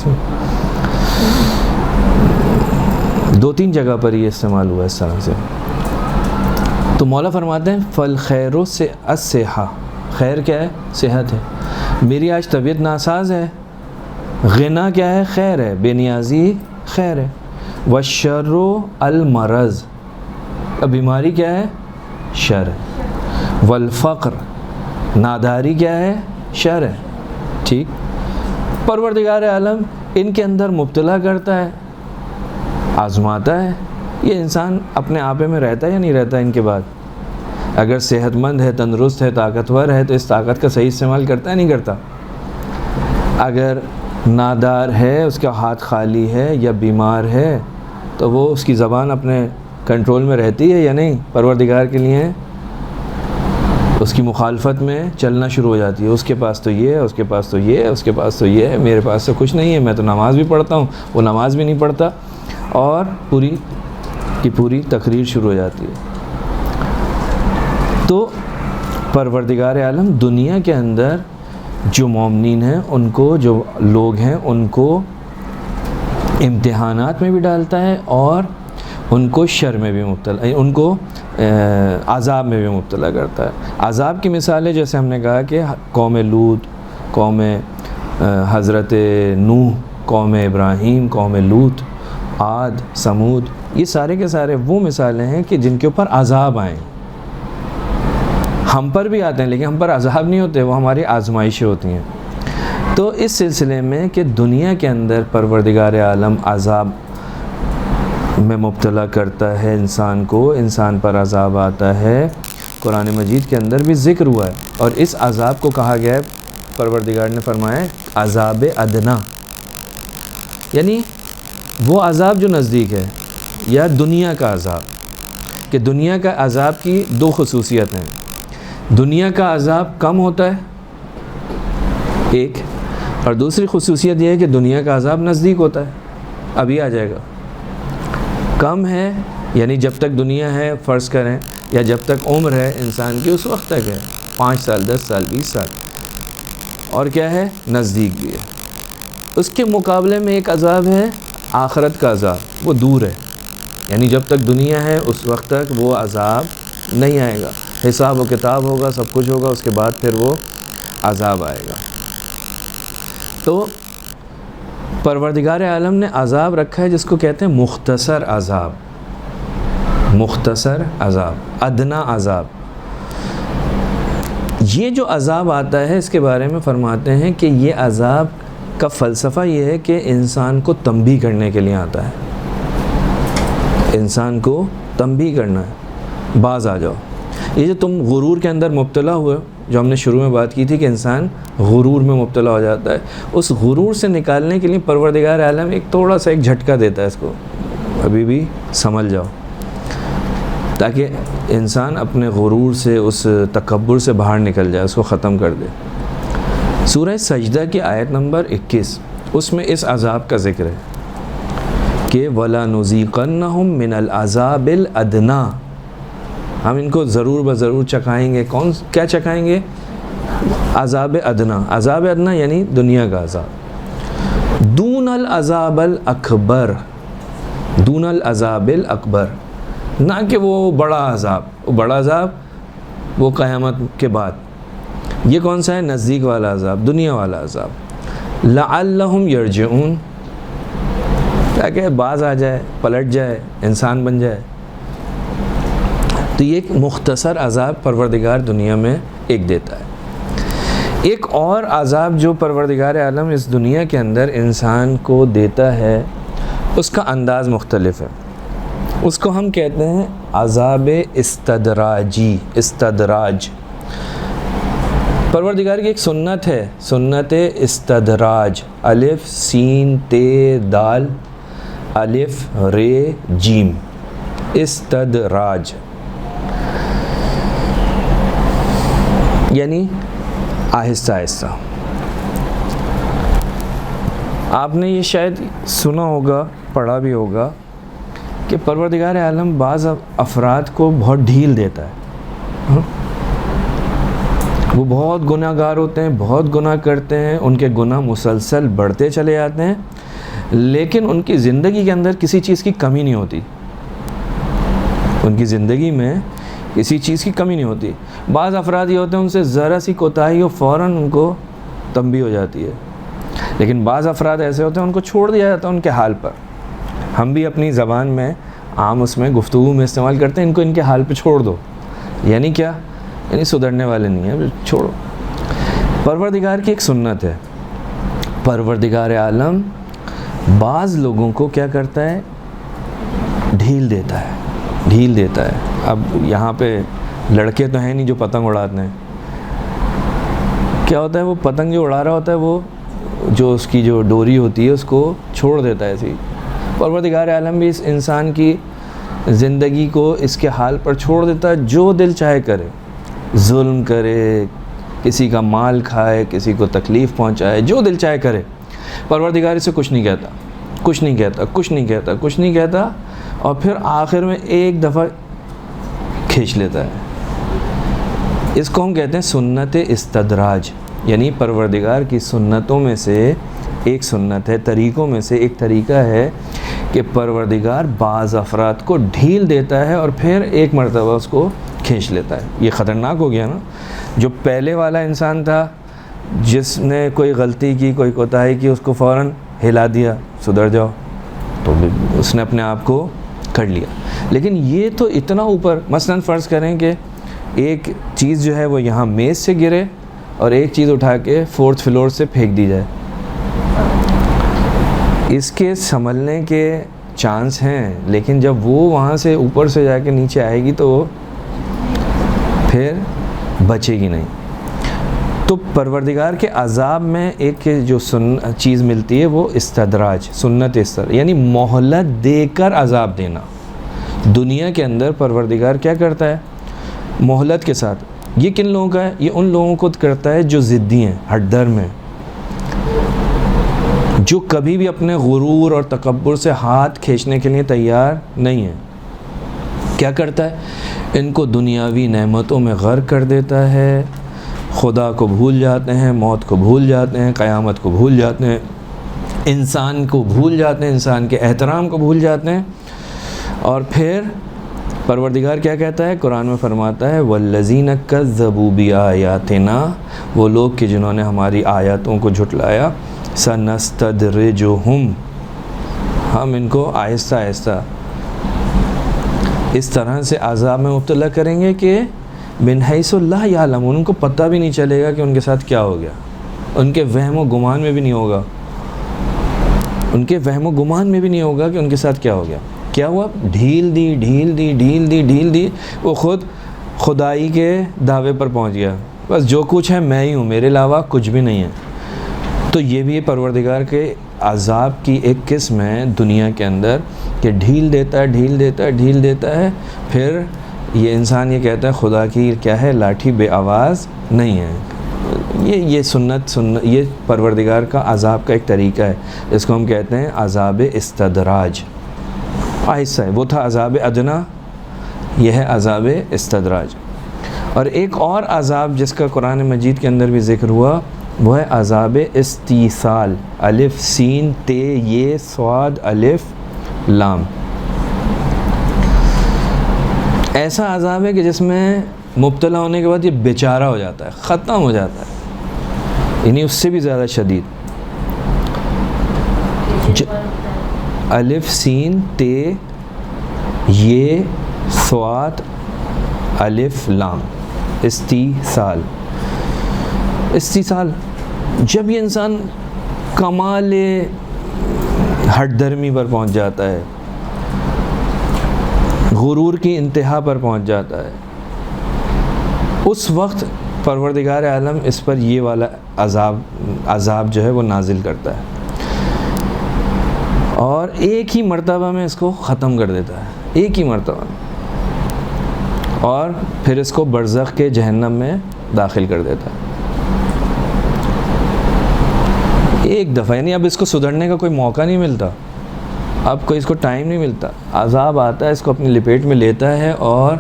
2-3 جگہ پر یہ استعمال ہوا اس طرح سے. تو مولا فرماتے ہیں فَالْخَيْرُ الصِّحَّةُ، خیر کیا ہے؟ صحت ہے. میری آج طبیعت ناساز ہے. غنا کیا ہے؟ خیر ہے، بے نیازی خیر ہے. وَالشَّرُّ الْمَرَض، بیماری کیا ہے؟ شر ہے. وَالْفَقْرُ، ناداری کیا ہے؟ شر ہے. ٹھیک، پروردگار عالم ان کے اندر مبتلا کرتا ہے، آزماتا ہے. یہ انسان اپنے آپے میں رہتا ہے یا نہیں رہتا ان کے بعد؟ اگر صحت مند ہے، تندرست ہے، طاقتور ہے تو اس طاقت کا صحیح استعمال کرتا ہے نہیں کرتا؟ اگر نادار ہے، اس کا ہاتھ خالی ہے یا بیمار ہے تو وہ اس کی زبان اپنے کنٹرول میں رہتی ہے یا نہیں؟ پروردگار کے لیے اس کی مخالفت میں چلنا شروع ہو جاتی ہے. اس کے پاس تو یہ ہے، اس کے پاس تو یہ ہے، اس کے پاس تو یہ ہے، میرے پاس تو کچھ نہیں ہے، میں تو نماز بھی پڑھتا ہوں، وہ نماز بھی نہیں پڑھتا، اور پوری کی پوری تقریر شروع ہو جاتی ہے. تو پروردگار عالم دنیا کے اندر جو مومنین ہیں، ان کو، جو لوگ ہیں، ان کو امتحانات میں بھی ڈالتا ہے اور ان کو شر میں بھی مبتلا، ان کو عذاب میں بھی مبتلا کرتا ہے. عذاب کی مثالیں جیسے ہم نے کہا کہ قوم لوط، قوم حضرت نوح، قوم ابراہیم، قوم لوط، عاد، سمود، یہ سارے کے سارے وہ مثالیں ہیں کہ جن کے اوپر عذاب آئیں. ہم پر بھی آتے ہیں لیکن ہم پر عذاب نہیں ہوتے، وہ ہماری آزمائشیں ہوتی ہیں. تو اس سلسلے میں کہ دنیا کے اندر پروردگار عالم عذاب میں مبتلا کرتا ہے انسان کو، انسان پر عذاب آتا ہے، قرآن مجید کے اندر بھی ذکر ہوا ہے. اور اس عذاب کو کہا گیا ہے، پروردگار نے فرمایا ہے عذاب ادنا، یعنی وہ عذاب جو نزدیک ہے، یا دنیا کا عذاب. کہ دنیا کا عذاب کی دو خصوصیت ہیں. دنیا کا عذاب کم ہوتا ہے ایک، اور دوسری خصوصیت یہ ہے کہ دنیا کا عذاب نزدیک ہوتا ہے، ابھی آ جائے گا. کم ہے یعنی جب تک دنیا ہے فرض کریں، یا جب تک عمر ہے انسان کی اس وقت تک ہے، 5 سال 10 سال 20 سال. اور کیا ہے؟ نزدیک بھی ہے. اس کے مقابلے میں ایک عذاب ہے آخرت کا عذاب، وہ دور ہے، یعنی جب تک دنیا ہے اس وقت تک وہ عذاب نہیں آئے گا، حساب و کتاب ہوگا، سب کچھ ہوگا، اس کے بعد پھر وہ عذاب آئے گا. تو پروردگار عالم نے عذاب رکھا ہے جس کو کہتے ہیں مختصر عذاب، مختصر عذاب، ادنا عذاب. یہ جو عذاب آتا ہے اس کے بارے میں فرماتے ہیں کہ یہ عذاب کا فلسفہ یہ ہے کہ انسان کو تنبیہ کرنے کے لیے آتا ہے، انسان کو تنبیہ کرنا ہے، باز آ جاؤ. یہ جو تم غرور کے اندر مبتلا ہوئے، جو ہم نے شروع میں بات کی تھی کہ انسان غرور میں مبتلا ہو جاتا ہے، اس غرور سے نکالنے کے لیے پروردگار عالم ایک تھوڑا سا ایک جھٹکا دیتا ہے اس کو، ابھی بھی سنبھل جاؤ، تاکہ انسان اپنے غرور سے، اس تکبر سے باہر نکل جائے، اس کو ختم کر دے. سورہ سجدہ کی آیت نمبر 21، اس میں اس عذاب کا ذکر ہے کہ وَلَنُذِيقَنَّهُم مِّنَ الْعَذَابِ الْأَدْنَىٰ، ہم ان کو ضرور بضرور چکھائیں گے. کیا چکھائیں گے؟ عذاب ادنا. عذاب ادنا یعنی دنیا کا عذاب. دون العذاب الاکبر، دون العذاب الاکبر، نہ کہ وہ بڑا عذاب. وہ بڑا عذاب وہ قیامت کے بعد. یہ کون سا ہے؟ نزدیک والا عذاب، دنیا والا عذاب. لعلہم یرجعون، تاکہ باز آ جائے، پلٹ جائے، انسان بن جائے. تو یہ ایک مختصر عذاب پروردگار دنیا میں ایک دیتا ہے. ایک اور عذاب جو پروردگار عالم اس دنیا کے اندر انسان کو دیتا ہے، اس کا انداز مختلف ہے. اس کو ہم کہتے ہیں عذاب استدراجی، استدراج. پروردگار کی ایک سنت ہے، سنت استدراج، الف سین تے دال الف رے جیم، استدراج یعنی آہستہ آہستہ. آپ نے یہ شاید سنا ہوگا، پڑھا بھی ہوگا کہ پروردگار عالم بعض افراد کو بہت ڈھیل دیتا ہے. وہ بہت گناہ گار ہوتے ہیں، بہت گناہ کرتے ہیں، ان کے گناہ مسلسل بڑھتے چلے جاتے ہیں، لیکن ان کی زندگی کے اندر کسی چیز کی کمی نہیں ہوتی. ان کی زندگی میں کسی چیز کی کمی نہیں ہوتی. بعض افراد یہ ہوتے ہیں ان سے ذرا سی کوتاہی ہو فوراً ان کو تنبیہ ہو جاتی ہے، لیکن بعض افراد ایسے ہوتے ہیں ان کو چھوڑ دیا جاتا ہے ان کے حال پر. ہم بھی اپنی زبان میں عام اس میں گفتگو میں استعمال کرتے ہیں، ان کے حال پہ چھوڑ دو. یعنی کیا؟ یعنی سدھرنے والے نہیں ہیں، چھوڑو. پروردگار کی ایک سنت ہے، پروردگار عالم بعض لوگوں کو کیا کرتا ہے؟ ڈھیل دیتا ہے، ڈھیل دیتا ہے. اب یہاں پہ لڑکے تو ہیں نہیں جو پتنگ اڑاتے ہیں. کیا ہوتا ہے؟ وہ پتنگ جو اڑا رہا ہوتا ہے، وہ جو اس کی جو ڈوری ہوتی ہے اس کو چھوڑ دیتا ہے ایسے ہی. پروردگار عالم بھی اس انسان کی زندگی کو اس کے حال پر چھوڑ دیتا ہے، جو دل چاہے کرے. ظلم کرے، کسی کا مال کھائے، کسی کو تکلیف پہنچائے، جو دل چاہے کرے، پروردگار اسے کچھ نہیں کہتا، کچھ نہیں کہتا، کچھ نہیں کہتا، کچھ نہیں کہتا، اور پھر آخر میں ایک دفعہ کھینچ لیتا ہے۔ اس کو ہم کہتے ہیں سنت استدراج، یعنی پروردگار کی سنتوں میں سے ایک سنت ہے، طریقوں میں سے ایک طریقہ ہے کہ پروردگار بعض افراد کو ڈھیل دیتا ہے اور پھر ایک مرتبہ اس کو کھینچ لیتا ہے۔ یہ خطرناک ہو گیا نا۔ جو پہلے والا انسان تھا، جس نے کوئی غلطی کی، کوئی کوتاہی کی، اس کو فوراً ہلا دیا، سدھر جاؤ، تو اس نے اپنے آپ کو کر لیا۔ لیکن یہ تو اتنا اوپر، مثلاً فرض کریں کہ ایک چیز جو ہے وہ یہاں میز سے گرے اور ایک چیز اٹھا کے 4تھ فلور سے پھینک دی جائے، اس کے سنبھلنے کے چانس ہیں، لیکن جب وہ وہاں سے اوپر سے جا کے نیچے آئے گی تو پھر بچے گی نہیں۔ تو پروردگار کے عذاب میں ایک جو چیز ملتی ہے وہ استدراج، سنت استدراج، یعنی مہلت دے کر عذاب دینا۔ دنیا کے اندر پروردگار کیا کرتا ہے؟ مہلت کے ساتھ۔ یہ کن لوگوں کا ہے؟ یہ ان لوگوں کو کرتا ہے جو ضدی ہیں، ہٹ درم ہیں، جو کبھی بھی اپنے غرور اور تکبر سے ہاتھ کھینچنے کے لیے تیار نہیں ہیں۔ کیا کرتا ہے؟ ان کو دنیاوی نعمتوں میں غرق کر دیتا ہے، خدا کو بھول جاتے ہیں، موت کو بھول جاتے ہیں، قیامت کو بھول جاتے ہیں، انسان کو بھول جاتے ہیں، انسان کے احترام کو بھول جاتے ہیں۔ اور پھر پروردگار کیا کہتا ہے؟ قرآن میں فرماتا ہے وَالَّذِينَ كَذَّبُوا بِآيَاتِنَا، وہ لوگ کہ جنہوں نے ہماری آیاتوں کو جھٹلایا، سَنَسْتَدْرِجُهُمْ، ہم ان کو آہستہ آہستہ اس طرح سے عذاب میں مبتلا کریں گے کہ من حیث لا یعلمون، ان کو پتہ بھی نہیں چلے گا کہ ان کے ساتھ کیا ہو گیا، ان کے وہم و گمان میں بھی نہیں ہوگا، ان کے وہم و گمان میں بھی نہیں ہوگا کہ ان کے ساتھ کیا ہو گیا۔ کیا ہوا؟ ڈھیل دی، ڈھیل دی، ڈھیل دی، ڈھیل دی، وہ خود خدائی کے دعوے پر پہنچ گیا، بس جو کچھ ہے میں ہی ہوں، میرے علاوہ کچھ بھی نہیں ہے۔ تو یہ بھی پروردگار کے عذاب کی ایک قسم ہے دنیا کے اندر، کہ ڈھیل دیتا ہے، ڈھیل دیتا ہے، ڈھیل دیتا ہے، پھر یہ انسان یہ کہتا ہے خدا کی کیا ہے، لاٹھی بے آواز نہیں ہے۔ یہ سنت یہ پروردگار کا عذاب کا ایک طریقہ ہے، اس کو ہم کہتے ہیں عذاب استدراج۔ آہستہ ہے، وہ تھا عذاب ادنا، یہ ہے عذاب استدراج۔ اور ایک اور عذاب جس کا قرآن مجید کے اندر بھی ذکر ہوا، وہ ہے عذاب استیصال، الف سین تے یہ صاد الف لام۔ ایسا عذاب ہے کہ جس میں مبتلا ہونے کے بعد یہ بیچارہ ہو جاتا ہے، ختم ہو جاتا ہے، یعنی اس سے بھی زیادہ شدید۔ الف سین تے یہ صاد الف لام، استیصال۔ استیصال جب یہ انسان کمال ہٹ درمی پر پہنچ جاتا ہے، غرور کی انتہا پر پہنچ جاتا ہے، اس وقت پروردگار عالم اس پر یہ والا عذاب جو ہے وہ نازل کرتا ہے، اور ایک ہی مرتبہ میں اس کو ختم کر دیتا ہے، ایک ہی مرتبہ میں، اور پھر اس کو برزخ کے جہنم میں داخل کر دیتا ہے ایک دفعہ۔ یعنی اب اس کو سدھرنے کا کوئی موقع نہیں ملتا، اب کوئی اس کو ٹائم نہیں ملتا، عذاب آتا ہے، اس کو اپنی لپیٹ میں لیتا ہے، اور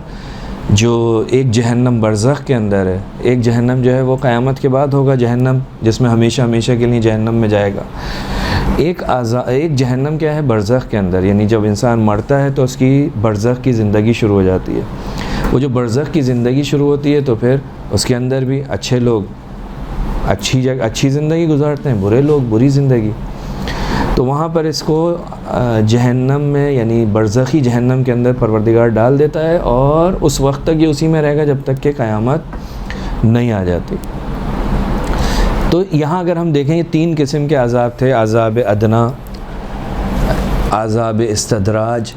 جو ایک جہنم برزخ کے اندر ہے، ایک جہنم جو ہے وہ قیامت کے بعد ہوگا جہنم، جس میں ہمیشہ ہمیشہ کے لیے جہنم میں جائے گا۔ ایک جہنم کیا ہے؟ برزخ کے اندر، یعنی جب انسان مرتا ہے تو اس کی برزخ کی زندگی شروع ہو جاتی ہے۔ وہ جو برزخ کی زندگی شروع ہوتی ہے تو پھر اس کے اندر بھی اچھے لوگ اچھی زندگی گزارتے ہیں، برے لوگ بری زندگی۔ تو وہاں پر اس کو جہنم میں، یعنی برزخی جہنم کے اندر پروردگار ڈال دیتا ہے، اور اس وقت تک یہ اسی میں رہے گا جب تک کہ قیامت نہیں آ جاتی۔ تو یہاں اگر ہم دیکھیں، یہ 3 قسم کے عذاب تھے، عذاب ادنا، عذاب استدراج،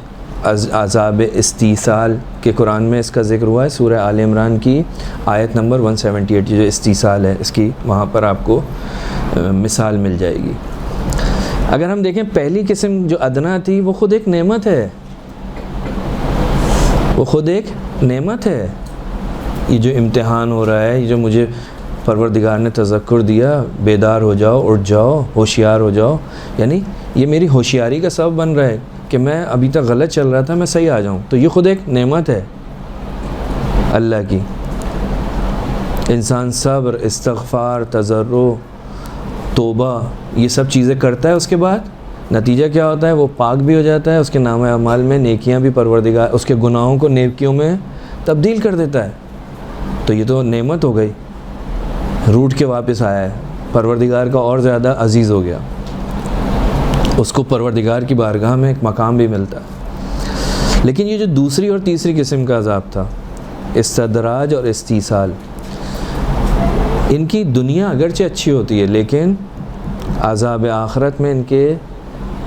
عذاب استیصال، کہ قرآن میں اس کا ذکر ہوا ہے سورہ آل عمران کی آیت نمبر 178، جو استیصال ہے اس کی وہاں پر آپ کو مثال مل جائے گی۔ اگر ہم دیکھیں پہلی قسم جو ادنا تھی، وہ خود ایک نعمت ہے، وہ خود ایک نعمت ہے۔ یہ جو امتحان ہو رہا ہے، یہ جو مجھے پروردگار نے تذکر دیا، بیدار ہو جاؤ، اٹھ جاؤ، ہوشیار ہو جاؤ، یعنی یہ میری ہوشیاری کا سبب بن رہا ہے کہ میں ابھی تک غلط چل رہا تھا، میں صحیح آ جاؤں، تو یہ خود ایک نعمت ہے اللہ کی۔ انسان صبر، استغفار، تضرع، توبہ، یہ سب چیزیں کرتا ہے، اس کے بعد نتیجہ کیا ہوتا ہے؟ وہ پاک بھی ہو جاتا ہے، اس کے نام اعمال میں نیکیاں بھی پروردگار اس کے گناہوں کو نیکیوں میں تبدیل کر دیتا ہے۔ تو یہ تو نعمت ہو گئی، روٹ کے واپس آیا ہے، پروردگار کا اور زیادہ عزیز ہو گیا، اس کو پروردگار کی بارگاہ میں ایک مقام بھی ملتا ہے۔ لیکن یہ جو دوسری اور تیسری قسم کا عذاب تھا، استدراج اور استیصال، ان کی دنیا اگرچہ اچھی ہوتی ہے لیکن عذاب آخرت میں ان کے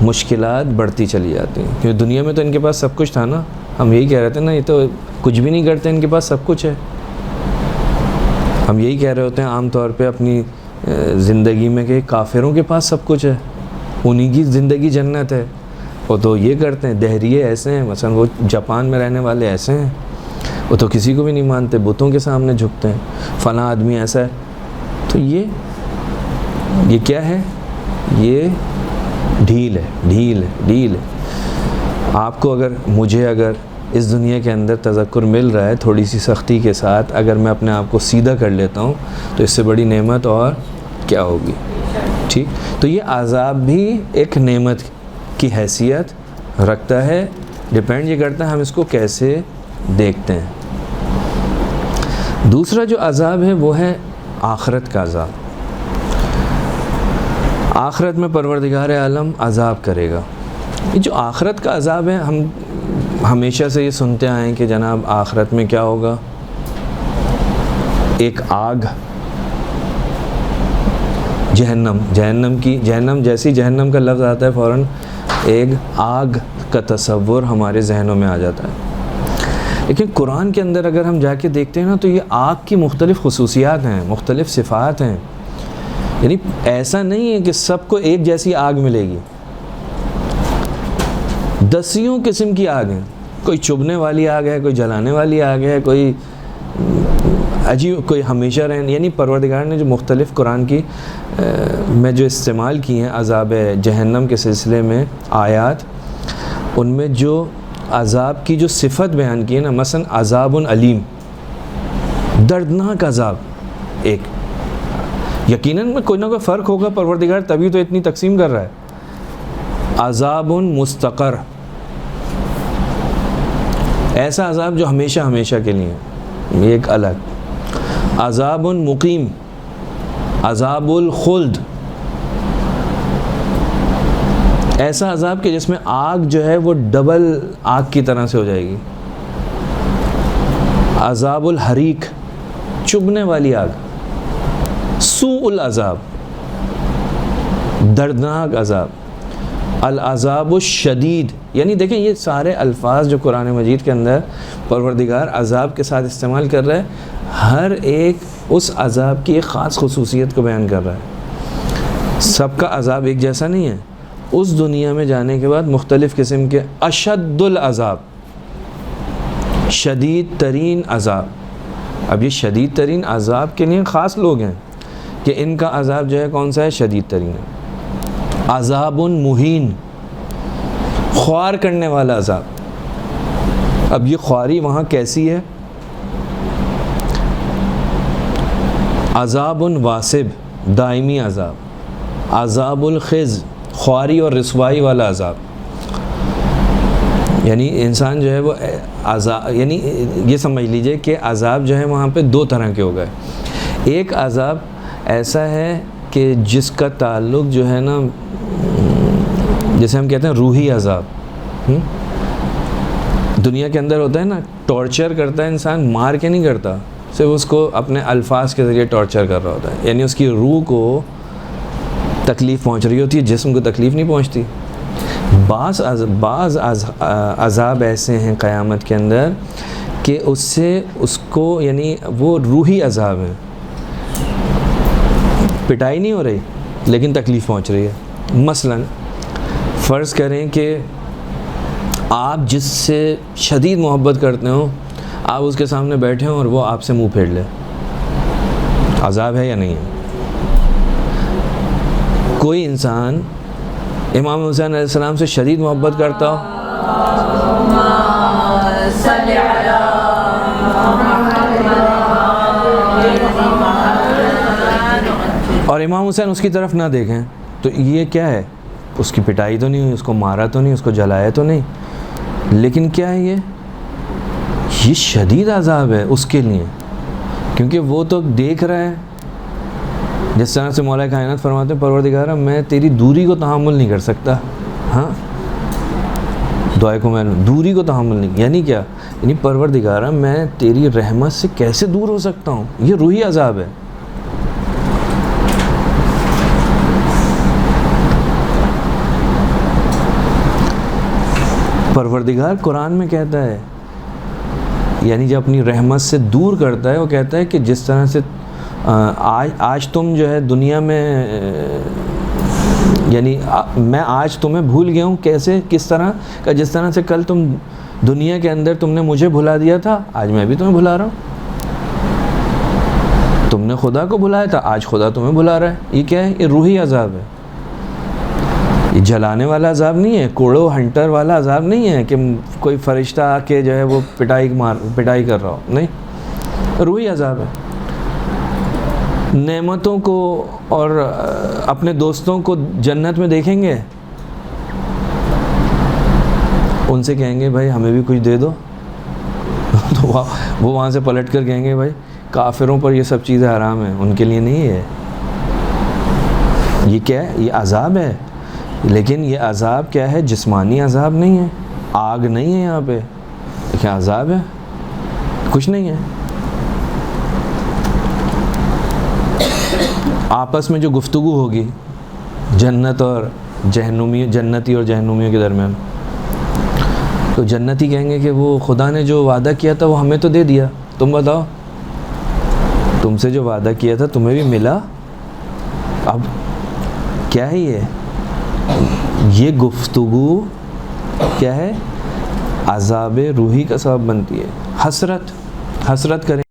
مشکلات بڑھتی چلی جاتی ہیں، کیونکہ دنیا میں تو ان کے پاس سب کچھ تھا نا، ہم یہی کہہ رہے تھے نا، یہ تو کچھ بھی نہیں کرتے، ان کے پاس سب کچھ ہے۔ ہم یہی کہہ رہے ہوتے ہیں عام طور پہ اپنی زندگی میں کہ کافروں کے پاس سب کچھ ہے، انہی کی زندگی جنت ہے، وہ تو یہ کرتے ہیں، دہریے ایسے ہیں، مثلا وہ جاپان میں رہنے والے ایسے ہیں، وہ تو کسی کو بھی نہیں مانتے، بتوں کے سامنے جھکتے ہیں، فلاں آدمی ایسا ہے۔ تو یہ کیا ہے؟ یہ ڈھیل ہے۔ آپ کو مجھے اگر اس دنیا کے اندر تذکر مل رہا ہے تھوڑی سی سختی کے ساتھ، اگر میں اپنے آپ کو سیدھا کر لیتا ہوں تو اس سے بڑی نعمت اور کیا ہوگی؟ ٹھیک، تو یہ عذاب بھی ایک نعمت کی حیثیت رکھتا ہے، ڈیپینڈ یہ کرتا ہے ہم اس کو کیسے دیکھتے ہیں۔ دوسرا جو عذاب ہے وہ ہے آخرت کا عذاب۔ آخرت میں پروردگار عالم عذاب کرے گا۔ یہ جو آخرت کا عذاب ہے، ہم ہمیشہ سے یہ سنتے آئے ہیں کہ جناب آخرت میں کیا ہوگا؟ ایک آگ، جہنم جیسی جہنم کا لفظ آتا ہے فوراً ایک آگ کا تصور ہمارے ذہنوں میں آ جاتا ہے۔ لیکن قرآن کے اندر اگر ہم جا کے دیکھتے ہیں نا تو یہ آگ کی مختلف خصوصیات ہیں، مختلف صفات ہیں، یعنی ایسا نہیں ہے کہ سب کو ایک جیسی آگ ملے گی، دسیوں قسم کی آگ ہیں، کوئی چبھنے والی آگ ہے، کوئی جلانے والی آگ ہے، کوئی عجیب، کوئی ہمیشہ رہنے، یعنی پروردگار نے جو مختلف قرآن کی میں جو استعمال کی ہیں عذاب جہنم کے سلسلے میں آیات، ان میں جو عذاب کی جو صفت بیان کی ہے نا، مثلا عذاب علیم، دردناک عذاب، ایک یقیناً میں کوئی نہ کوئی فرق ہوگا، پروردگار تبھی تو اتنی تقسیم کر رہا ہے۔ عذاب مستقر، ایسا عذاب جو ہمیشہ کے لیے ہے، یہ ایک الگ۔ عذاب مقیم، عذاب الخلد، ایسا عذاب کہ جس میں آگ جو ہے وہ ڈبل آگ کی طرح سے ہو جائے گی۔ عذاب الحریق، چبھنے والی آگ۔ سوء العذاب، دردناک عذاب۔ العذاب الشدید، یعنی دیکھیں یہ سارے الفاظ جو قرآن مجید کے اندر پروردگار عذاب کے ساتھ استعمال کر رہا ہے، ہر ایک اس عذاب کی ایک خاص خصوصیت کو بیان کر رہا ہے۔ سب کا عذاب ایک جیسا نہیں ہے۔ اس دنیا میں جانے کے بعد مختلف قسم کے اشد العذاب، شدید ترین عذاب۔ اب یہ شدید ترین عذاب کے لیے خاص لوگ ہیں کہ ان کا عذاب جو ہے کون سا ہے؟ شدید ترین ہے۔ عذاب مہین، خوار کرنے والا عذاب۔ اب یہ خواری وہاں کیسی ہے؟ عذاب واسب، دائمی عذاب۔ عذاب الخز، خواری اور رسوائی والا عذاب۔ یعنی انسان جو ہے وہ عذاب، یعنی یہ سمجھ لیجئے کہ عذاب جو ہے وہاں پہ دو طرح کے ہو گئے۔ ایک عذاب ایسا ہے کہ جس کا تعلق جو ہے نا، جیسے ہم کہتے ہیں روحی عذاب، دنیا کے اندر ہوتا ہے نا، ٹارچر کرتا ہے انسان، مار کے نہیں کرتا، صرف اس کو اپنے الفاظ کے ذریعے ٹارچر کر رہا ہوتا ہے، یعنی اس کی روح کو تکلیف پہنچ رہی ہوتی ہے، جسم کو تکلیف نہیں پہنچتی۔ بعض عذاب ایسے ہیں قیامت کے اندر کہ اس سے اس کو، یعنی وہ روحی عذاب ہے، پٹائی نہیں ہو رہی لیکن تکلیف پہنچ رہی ہے۔ مثلا فرض کریں کہ آپ جس سے شدید محبت کرتے ہو، آپ اس کے سامنے بیٹھے ہوں اور وہ آپ سے منہ پھیر لے، عذاب ہے یا نہیں ہے؟ کوئی انسان امام حسین علیہ السلام سے شدید محبت کرتا ہو، اور امام حسین اس کی طرف نہ دیکھیں تو یہ کیا ہے؟ اس کی پٹائی تو نہیں ہوئی، اس کو مارا تو نہیں، اس کو جلایا تو نہیں، لیکن کیا ہے یہ شدید عذاب ہے اس کے لیے، کیونکہ وہ تو دیکھ رہا ہے. جس طرح سے مولا کائنات فرماتے ہیں پروردگارہ میں تیری دوری کو تحمل نہیں کر سکتا. ہاں دعائے کو میں دوری کو تحمل نہیں، یعنی کیا؟ یعنی پروردگارہ میں تیری رحمت سے کیسے دور ہو سکتا ہوں؟ یہ روحی عذاب ہے. پروردگار قرآن میں کہتا ہے، یعنی جب اپنی رحمت سے دور کرتا ہے، وہ کہتا ہے کہ جس طرح سے آج تم جو ہے دنیا میں، یعنی میں آج تمہیں بھول گیا ہوں. کیسے؟ کس طرح کہ جس طرح سے کل تم دنیا کے اندر تم نے مجھے بھلا دیا تھا، آج میں بھی تمہیں بھلا رہا ہوں. تم نے خدا کو بھلایا تھا، آج خدا تمہیں بھلا رہا ہے. یہ کیا ہے؟ یہ روحی عذاب ہے. یہ جلانے والا عذاب نہیں ہے، کوڑو ہنٹر والا عذاب نہیں ہے کہ کوئی فرشتہ آ کے جو ہے وہ پٹائی کر رہا ہو، نہیں، روحی عذاب ہے. نعمتوں کو اور اپنے دوستوں کو جنت میں دیکھیں گے، ان سے کہیں گے بھائی ہمیں بھی کچھ دے دو، تو وہ وہاں سے پلٹ کر کہیں گے بھائی کافروں پر یہ سب چیزیں حرام ہیں، ان کے لیے نہیں ہے. یہ کیا ہے؟ یہ عذاب ہے. لیکن یہ عذاب کیا ہے؟ جسمانی عذاب نہیں ہے، آگ نہیں ہے یہاں پہ، کیا عذاب ہے؟ کچھ نہیں ہے. آپس میں جو گفتگو ہوگی جنت اور جہنمی، جنتی اور جہنمیوں کے درمیان، تو جنتی کہیں گے کہ وہ خدا نے جو وعدہ کیا تھا وہ ہمیں تو دے دیا، تم بتاؤ تم سے جو وعدہ کیا تھا تمہیں بھی ملا؟ اب کیا ہے یہ گفتگو کیا ہے؟ عذاب روحی کا سبب بنتی ہے. حسرت کریں،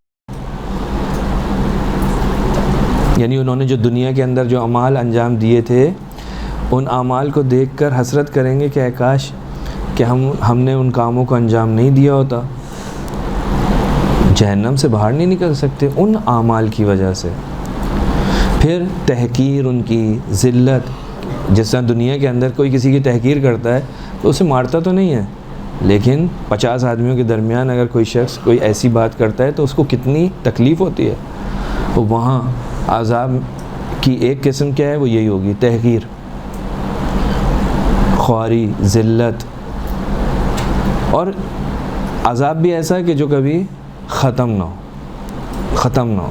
یعنی انہوں نے جو دنیا کے اندر جو اعمال انجام دیے تھے، ان اعمال کو دیکھ کر حسرت کریں گے کہ اے کاش کہ ہم نے ان کاموں کو انجام نہیں دیا ہوتا. جہنم سے باہر نہیں نکل سکتے ان اعمال کی وجہ سے. پھر تحقیر، ان کی ذلت، جس طرح دنیا کے اندر کوئی کسی کی تحقیر کرتا ہے تو اسے مارتا تو نہیں ہے، لیکن 50 آدمیوں کے درمیان اگر کوئی شخص کوئی ایسی بات کرتا ہے تو اس کو کتنی تکلیف ہوتی ہے. تو وہاں عذاب کی ایک قسم کیا ہے؟ وہ یہی ہوگی، تحقیر، خواری، ذلت. اور عذاب بھی ایسا ہے کہ جو کبھی ختم نہ ہو.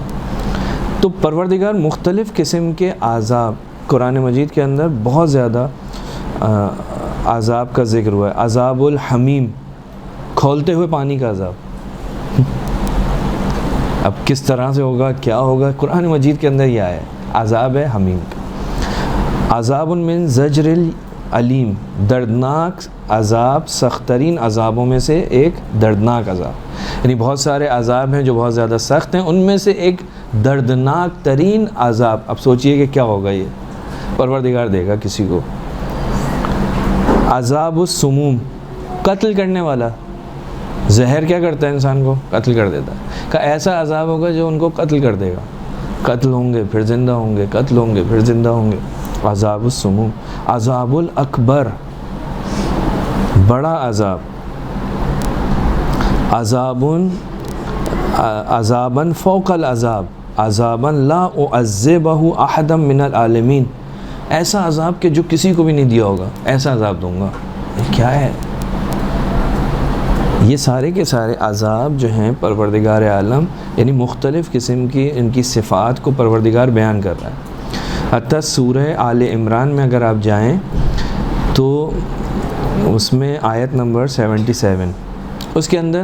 تو پروردگار مختلف قسم کے عذاب، قرآن مجید کے اندر بہت زیادہ عذاب کا ذکر ہوا ہے. عذاب الحمیم، کھولتے ہوئے پانی کا عذاب. اب کس طرح سے ہوگا، کیا ہوگا، قرآن مجید کے اندر یہ آیا ہے. عذاب ہے حمیم کا. عذاب من زجر العلیم، دردناک عذاب، سخت ترین عذابوں میں سے ایک دردناک عذاب. یعنی بہت سارے عذاب ہیں جو بہت زیادہ سخت ہیں، ان میں سے ایک دردناک ترین عذاب. اب سوچئے کہ کیا ہوگا، یہ پروردگار دے گا کسی کو. عذاب السموم، قتل کرنے والا. زہر کیا کرتا ہے؟ انسان کو قتل کر دیتا ہے. کہ ایسا عذاب ہوگا جو ان کو قتل کر دے گا. قتل ہوں گے پھر زندہ ہوں گے، قتل ہوں گے پھر زندہ ہوں گے. عذاب السموم. عذاب الاکبر، بڑا عذاب. عذابا فوق العذاب، عذابا لا اعذبہ احدا من العالمین. ایسا عذاب کہ جو کسی کو بھی نہیں دیا ہوگا، ایسا عذاب دوں گا. کیا ہے یہ؟ سارے کے سارے عذاب جو ہیں پروردگار عالم، یعنی مختلف قسم کی ان کی صفات کو پروردگار بیان کر رہا ہے. حتیٰ سورہ آل عمران میں اگر آپ جائیں تو اس میں آیت نمبر 77، اس کے اندر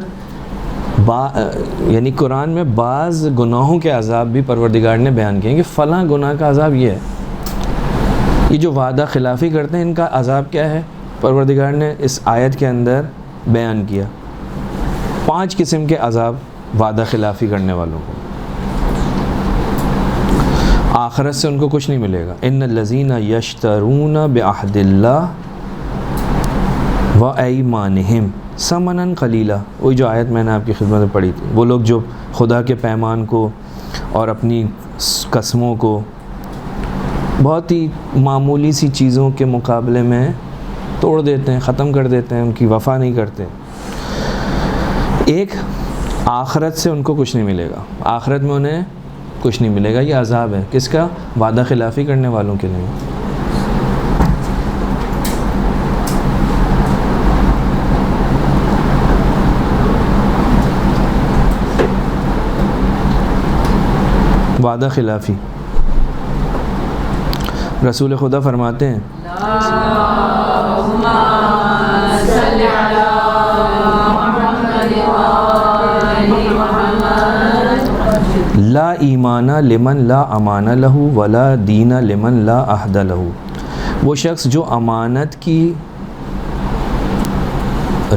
یعنی قرآن میں بعض گناہوں کے عذاب بھی پروردگار نے بیان کیے کہ فلاں گناہ کا عذاب یہ ہے. یہ جو وعدہ خلافی کرتے ہیں ان کا عذاب کیا ہے، پروردگار نے اس آیت کے اندر بیان کیا. 5 قسم کے عذاب وعدہ خلافی کرنے والوں کو، آخرت سے ان کو کچھ نہیں ملے گا۔ ان الذین یشترون بعہد اللہ وایمانہم ثمنا قلیلا، وہی جو آیت میں نے آپ کی خدمت میں پڑھی تھی، وہ لوگ جو خدا کے پیمان کو اور اپنی قسموں کو بہت ہی معمولی سی چیزوں کے مقابلے میں توڑ دیتے ہیں، ختم کر دیتے ہیں، ان کی وفا نہیں کرتے۔ ایک، آخرت سے ان کو کچھ نہیں ملے گا، آخرت میں انہیں کچھ نہیں ملے گا، یہ عذاب ہے کس کا؟ وعدہ خلافی کرنے والوں کے لیے۔ وعدہ خلافی، رسول خدا فرماتے ہیں لا ایمان لمن لا امان لہ ولا دین لمن لا عہد لہ، وہ شخص جو امانت کی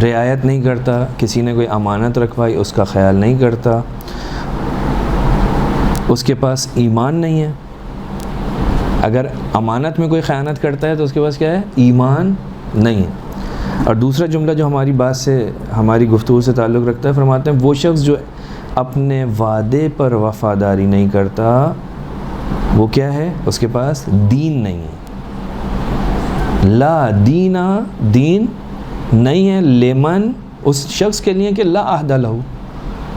رعایت نہیں کرتا، کسی نے کوئی امانت رکھوائی اس کا خیال نہیں کرتا، اس کے پاس ایمان نہیں ہے۔ اگر امانت میں کوئی خیانت کرتا ہے تو اس کے پاس کیا ہے؟ ایمان نہیں ہے۔ اور دوسرا جملہ جو ہماری بات سے، ہماری گفتگو سے تعلق رکھتا ہے، فرماتے ہیں وہ شخص جو اپنے وعدے پر وفاداری نہیں کرتا، وہ کیا ہے؟ اس کے پاس دین نہیں ہے۔ لا دینا، دین نہیں ہے، لمن، اس شخص کے لیے کہ لا عہد لہ،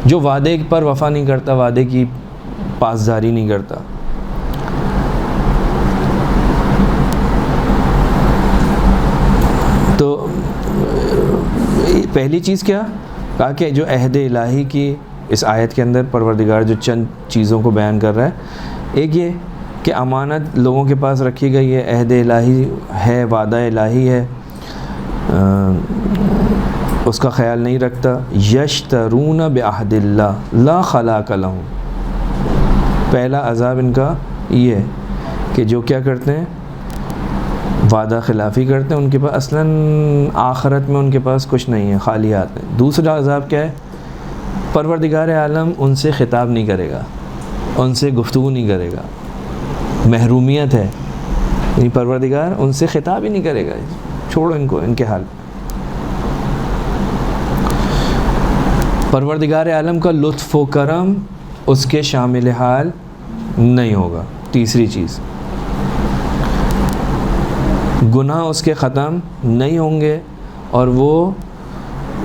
جو وعدے پر وفا نہیں کرتا، وعدے کی پاسداری نہیں کرتا۔ تو پہلی چیز کیا کہا کہ جو عہد الہی کی اس آیت کے اندر پروردگار جو چند چیزوں کو بیان کر رہا ہے، ایک یہ کہ امانت لوگوں کے پاس رکھی گئی ہے، عہد الہی ہے، وعدہ الہی ہے، اس کا خیال نہیں رکھتا۔ یشترون بعہد اللہ لا خلاق لہم، پہلا عذاب ان کا یہ ہے کہ جو کیا کرتے ہیں؟ وعدہ خلافی کرتے ہیں، ان کے پاس اصلاً آخرت میں ان کے پاس کچھ نہیں ہے، خالی ہاتھ ہیں۔ دوسرا عذاب کیا ہے؟ پروردگار عالم ان سے خطاب نہیں کرے گا، ان سے گفتگو نہیں کرے گا، محرومیت ہے، یعنی پروردگار ان سے خطاب ہی نہیں کرے گا، چھوڑو ان کو ان کے حال۔ پروردگار عالم کا لطف و کرم اس کے شامل حال نہیں ہوگا۔ تیسری چیز، گناہ اس کے ختم نہیں ہوں گے، اور وہ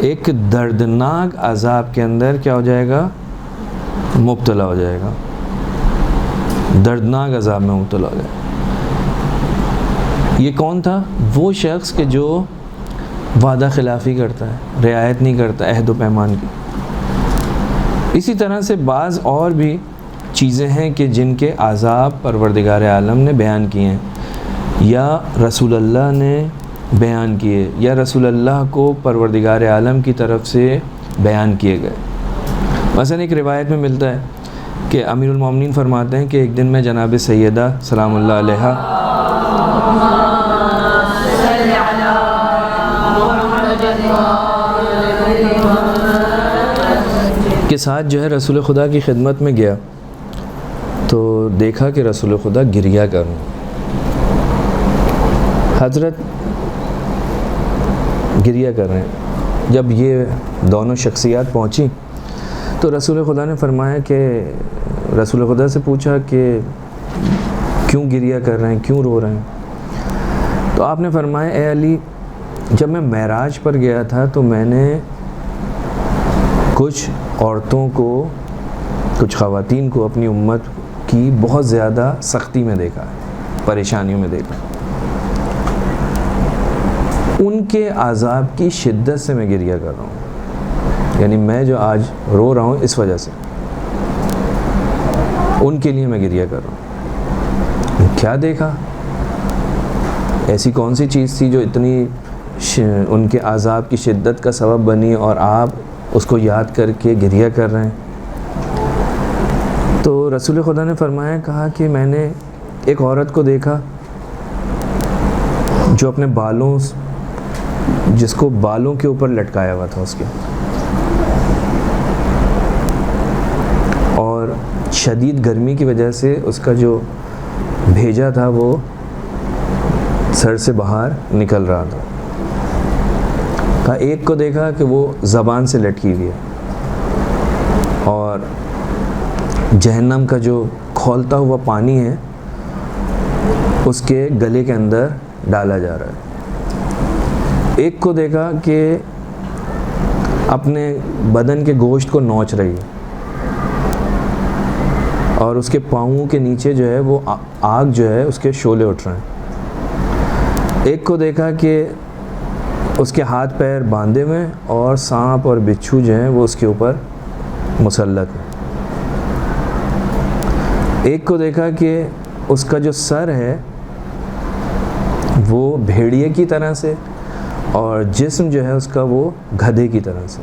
ایک دردناک عذاب کے اندر کیا ہو جائے گا؟ مبتلا ہو جائے گا، دردناک عذاب میں مبتلا ہو جائے گا۔ یہ کون تھا؟ وہ شخص کہ جو وعدہ خلافی کرتا ہے، رعایت نہیں کرتا عہد و پیمان کی۔ اسی طرح سے بعض اور بھی چیزیں ہیں کہ جن کے عذاب پروردگار عالم نے بیان کیے ہیں، یا رسول اللہ نے بیان کیے، یا رسول اللہ کو پروردگار عالم کی طرف سے بیان کیے گئے۔ مثلا ایک روایت میں ملتا ہے کہ امیر المومنین فرماتے ہیں کہ ایک دن میں جناب سیدہ سلام اللہ علیہا کے ساتھ جو ہے رسول خدا کی خدمت میں گیا، تو دیکھا کہ رسول خدا گریہ کر رہے ہیں۔ حضرت گریہ کر رہے ہیں۔ جب یہ دونوں شخصیات پہنچی تو رسول خدا نے فرمایا کہ رسول خدا سے پوچھا کہ کیوں گریہ کر رہے ہیں، کیوں رو رہے ہیں؟ تو آپ نے فرمایا اے علی، جب میں معراج پر گیا تھا تو میں نے کچھ عورتوں کو، کچھ خواتین کو اپنی امت کی بہت زیادہ سختی میں دیکھا، پریشانیوں میں دیکھا، ان کے عذاب کی شدت سے میں گریہ کر رہا ہوں، یعنی میں جو آج رو رہا ہوں اس وجہ سے، ان کے لیے میں گریہ کر رہا ہوں۔ کیا دیکھا؟ ایسی کون سی چیز تھی جو اتنی ان کے عذاب کی شدت کا سبب بنی اور آپ اس کو یاد کر کے گریہ کر رہے ہیں؟ تو رسول خدا نے فرمایا، کہا کہ میں نے ایک عورت کو دیکھا جو اپنے بالوں، جس کو بالوں کے اوپر لٹکایا ہوا تھا، اس کے شدید گرمی کی وجہ سے اس کا جو بھیجا تھا وہ سر سے باہر نکل رہا تھا. کہا ایک کو دیکھا کہ وہ زبان سے لٹکی ہوئی ہے اور جہنم کا جو کھولتا ہوا پانی ہے اس کے گلے کے اندر ڈالا جا رہا ہے. ایک کو دیکھا کہ اپنے بدن کے گوشت کو نوچ رہی ہے اور اس کے پاؤں کے نیچے جو ہے وہ آگ جو ہے اس کے شعلے اٹھ رہے ہیں. ایک کو دیکھا کہ اس کے ہاتھ پیر باندھے ہوئے اور سانپ اور بچھو جو ہیں وہ اس کے اوپر مسلط ہیں. ایک کو دیکھا کہ اس کا جو سر ہے وہ بھیڑیے کی طرح سے اور جسم جو ہے اس کا وہ گدھے کی طرح سے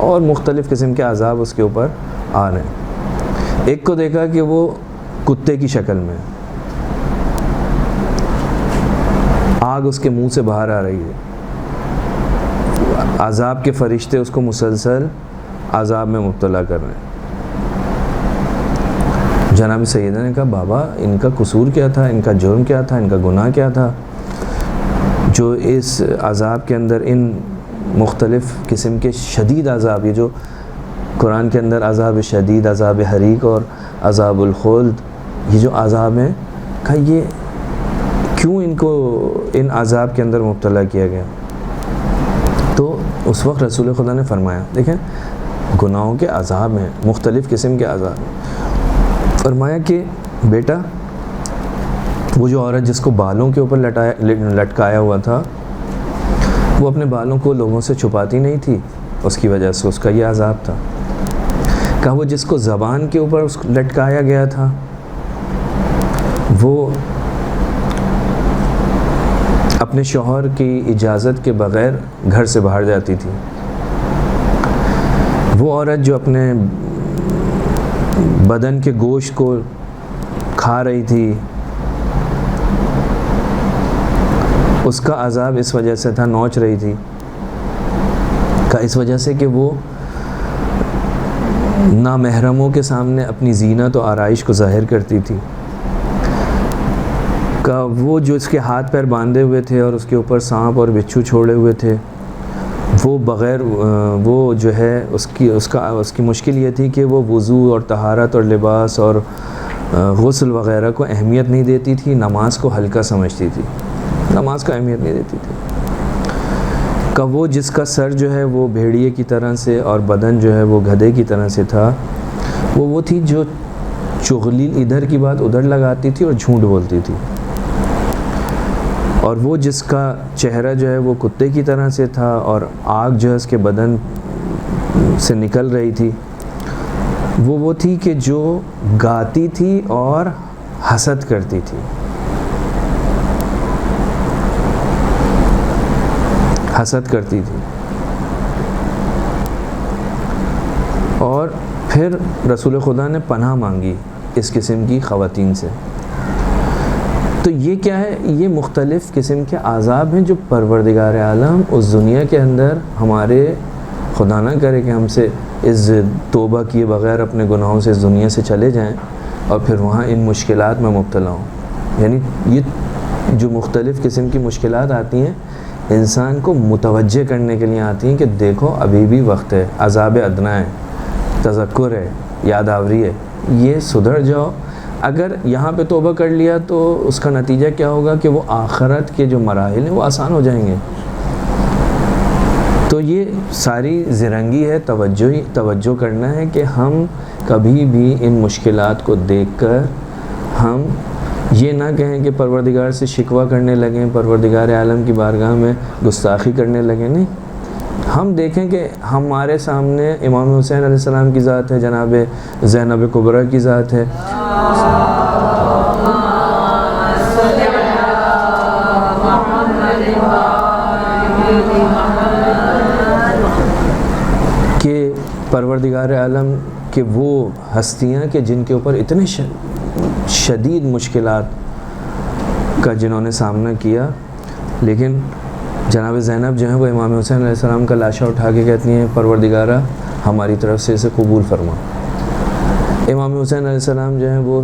اور مختلف قسم کے عذاب اس کے اوپر آ رہے ہیں. ایک کو دیکھا کہ وہ کتے کی شکل میں آگ اس کے منہ سے باہر آ رہی ہے. عذاب کے فرشتے اس کو مسلسل عذاب میں مبتلا کر رہے ہیں. جناب سیدہ نے کہا بابا ان کا قصور کیا تھا, ان کا جرم کیا تھا, ان کا گناہ کیا تھا جو اس عذاب کے اندر ان مختلف قسم کے شدید عذاب, یہ جو قرآن کے اندر عذاب شدید, عذاب حریق اور عذاب الخلد, یہ جو عذاب ہیں کہا یہ کیوں ان کو ان عذاب کے اندر مبتلا کیا گیا. تو اس وقت رسول خدا نے فرمایا دیکھیں گناہوں کے عذاب ہیں, مختلف قسم کے عذاب ہیں. فرمایا کہ بیٹا وہ جو عورت جس کو بالوں کے اوپر لٹکایا ہوا تھا وہ اپنے بالوں کو لوگوں سے چھپاتی نہیں تھی, اس کی وجہ سے اس کا یہ عذاب تھا. کہا وہ جس کو زبان کے اوپر لٹکایا گیا تھا وہ اپنے شوہر کی اجازت کے بغیر گھر سے باہر جاتی تھی. وہ عورت جو اپنے بدن کے گوشت کو کھا رہی تھی اس کا عذاب اس وجہ سے تھا, نوچ رہی تھی, کہ اس وجہ سے کہ وہ نامحرموں کے سامنے اپنی زینت و آرائش کو ظاہر کرتی تھی. کہ وہ جو اس کے ہاتھ پیر باندھے ہوئے تھے اور اس کے اوپر سانپ اور بچھو چھوڑے ہوئے تھے وہ بغیر وہ جو ہے اس کی مشکل یہ تھی کہ وہ وضو اور طہارت اور لباس اور غسل وغیرہ کو اہمیت نہیں دیتی تھی, نماز کو ہلکا سمجھتی تھی, نماز کو اہمیت نہیں دیتی تھی. کہ وہ جس کا سر جو ہے وہ بھیڑیے کی طرح سے اور بدن جو ہے وہ گدھے کی طرح سے تھا, وہ تھی جو چغلی ادھر کی بات ادھر لگاتی تھی اور جھوٹ بولتی تھی. اور وہ جس کا چہرہ جو ہے وہ کتے کی طرح سے تھا اور آگ جو ہے اس کے بدن سے نکل رہی تھی, وہ تھی کہ جو گاتی تھی اور حسد کرتی تھی. حسد کرتی تھی. اور پھر رسول خدا نے پناہ مانگی اس قسم کی خواتین سے. تو یہ کیا ہے, یہ مختلف قسم کے عذاب ہیں جو پروردگار عالم اس دنیا کے اندر ہمارے, خدا نہ کرے کہ ہم سے اس توبہ کیے بغیر اپنے گناہوں سے اس دنیا سے چلے جائیں اور پھر وہاں ان مشکلات میں مبتلا ہوں. یعنی یہ جو مختلف قسم کی مشکلات آتی ہیں انسان کو متوجہ کرنے کے لیے آتی ہیں کہ دیکھو ابھی بھی وقت ہے, عذاب ادنا ہے, تذکر ہے, یاد آوری ہے, یہ سدھر جاؤ. اگر یہاں پہ توبہ کر لیا تو اس کا نتیجہ کیا ہوگا کہ وہ آخرت کے جو مراحل ہیں وہ آسان ہو جائیں گے. تو یہ ساری زرنگی ہے, توجہ کرنا ہے کہ ہم کبھی بھی ان مشکلات کو دیکھ کر ہم یہ نہ کہیں کہ پروردگار سے شکوہ کرنے لگیں, پروردگار عالم کی بارگاہ میں گستاخی کرنے لگیں. نہیں, ہم دیکھیں کہ ہمارے سامنے امام حسین علیہ السلام کی ذات ہے, جناب زینب کبریٰ کی ذات ہے, کہ پروردگار عالم کہ وہ ہستیاں کہ جن کے اوپر اتنے شدید مشکلات کا جنہوں نے سامنا کیا, لیکن جناب زینب جو ہیں وہ امام حسین علیہ السلام کا لاشا اٹھا کے کہتی ہیں پروردگارہ ہماری طرف سے اسے قبول فرما. امام حسین علیہ السلام جو ہیں وہ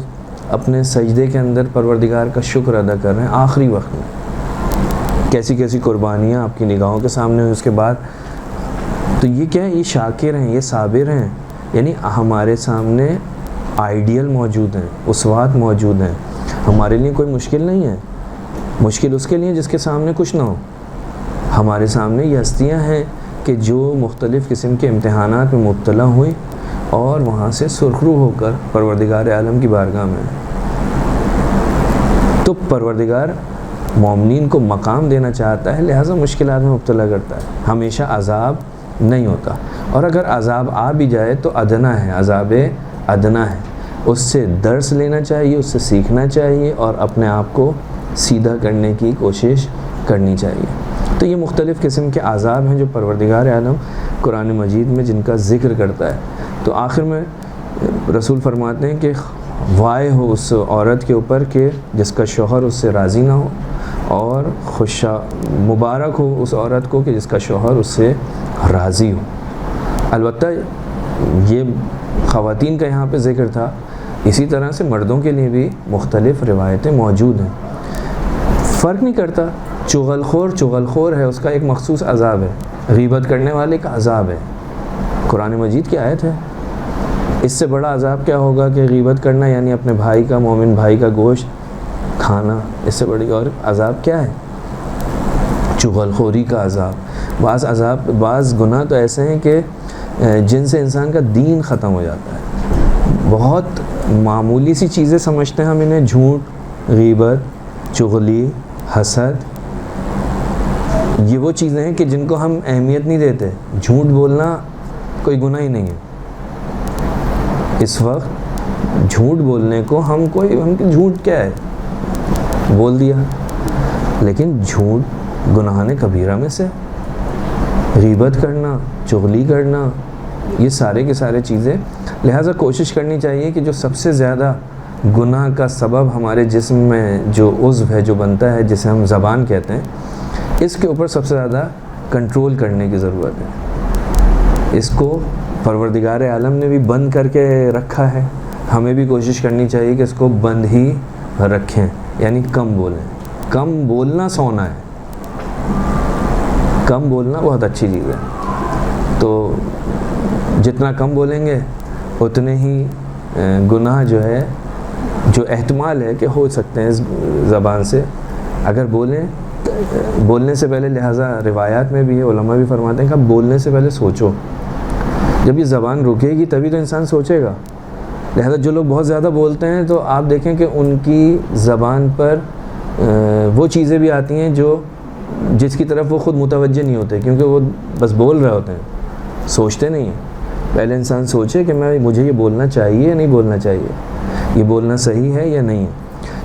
اپنے سجدے کے اندر پروردگار کا شکر ادا کر رہے ہیں آخری وقت میں، کیسی کیسی قربانیاں آپ کی نگاہوں کے سامنے ہوئی اس کے بعد. تو یہ کیا ہے؟ یہ شاکر ہیں، یہ صابر ہیں. یعنی ہمارے سامنے آئیڈیل موجود ہیں، اسوات موجود ہیں. ہمارے لیے کوئی مشکل نہیں ہے، مشکل اس کے لیے جس کے سامنے کچھ نہ ہو. ہمارے سامنے یہ ہستیاں ہیں کہ جو مختلف قسم کے امتحانات میں مبتلا ہوئیں اور وہاں سے سرخرو ہو کر پروردگار عالم کی بارگاہ میں. تو پروردگار مومنین کو مقام دینا چاہتا ہے، لہٰذا مشکلات میں مبتلا کرتا ہے. ہمیشہ عذاب نہیں ہوتا، اور اگر عذاب آ بھی جائے تو ادنا ہے، عذاب ادنا ہے. اس سے درس لینا چاہیے، اس سے سیکھنا چاہیے اور اپنے آپ کو سیدھا کرنے کی کوشش کرنی چاہیے. تو یہ مختلف قسم کے عذاب ہیں جو پروردگار عالم قرآن مجید میں جن کا ذکر کرتا ہے. تو آخر میں رسول فرماتے ہیں کہ وائے ہو اس عورت کے اوپر کہ جس کا شوہر اس سے راضی نہ ہو، اور مبارک ہو اس عورت کو کہ جس کا شوہر اس سے راضی ہو. البتہ یہ خواتین کا یہاں پہ ذکر تھا، اسی طرح سے مردوں کے لیے بھی مختلف روایتیں موجود ہیں. فرق نہیں کرتا، چغل خور ہے، اس کا ایک مخصوص عذاب ہے، غیبت کرنے والے کا عذاب ہے. قرآن مجید کی آیت ہے. اس سے بڑا عذاب کیا ہوگا کہ غیبت کرنا، یعنی اپنے بھائی کا، مومن بھائی کا گوشت کھانا. اس سے بڑی اور عذاب کیا ہے؟ چغل خوری کا عذاب. بعض گناہ تو ایسے ہیں کہ جن سے انسان کا دین ختم ہو جاتا ہے. بہت معمولی سی چیزیں سمجھتے ہیں ہم انہیں، جھوٹ، غیبت، چغلی، حسد. یہ وہ چیزیں ہیں کہ جن کو ہم اہمیت نہیں دیتے. جھوٹ بولنا کوئی گناہ ہی نہیں ہے. اس وقت جھوٹ بولنے کو ہم جھوٹ کیا ہے بول دیا، لیکن جھوٹ گناہ کبیرہ میں سے. غیبت کرنا، چغلی کرنا، یہ سارے کے سارے چیزیں. لہٰذا کوشش کرنی چاہیے کہ جو سب سے زیادہ گناہ کا سبب ہمارے جسم میں جو عضو ہے، جو بنتا ہے، جسے ہم زبان کہتے ہیں، اس کے اوپر سب سے زیادہ کنٹرول کرنے کی ضرورت ہے. اس کو پروردگار عالم نے بھی بند کر کے رکھا ہے، ہمیں بھی کوشش کرنی چاہیے کہ اس کو بند ہی رکھیں. یعنی کم بولیں. کم بولنا سونا ہے. کم بولنا بہت اچھی چیز ہے. تو جتنا کم بولیں گے اتنے ہی گناہ جو ہے، جو احتمال ہے کہ ہو سکتے ہیں اس زبان سے، اگر بولنے سے پہلے، لہٰذا روایات میں بھی ہے، علماء بھی فرماتے ہیں کہ اب بولنے سے پہلے سوچو. جب یہ زبان رکے گی تبھی تو انسان سوچے گا. لہٰذا جو لوگ بہت زیادہ بولتے ہیں تو آپ دیکھیں کہ ان کی زبان پر وہ چیزیں بھی آتی ہیں جس کی طرف وہ خود متوجہ نہیں ہوتے، کیونکہ وہ بس بول رہے ہوتے ہیں، سوچتے نہیں ہیں. پہلے انسان سوچے کہ مجھے یہ بولنا چاہیے یا نہیں بولنا چاہیے، یہ بولنا صحیح ہے یا نہیں.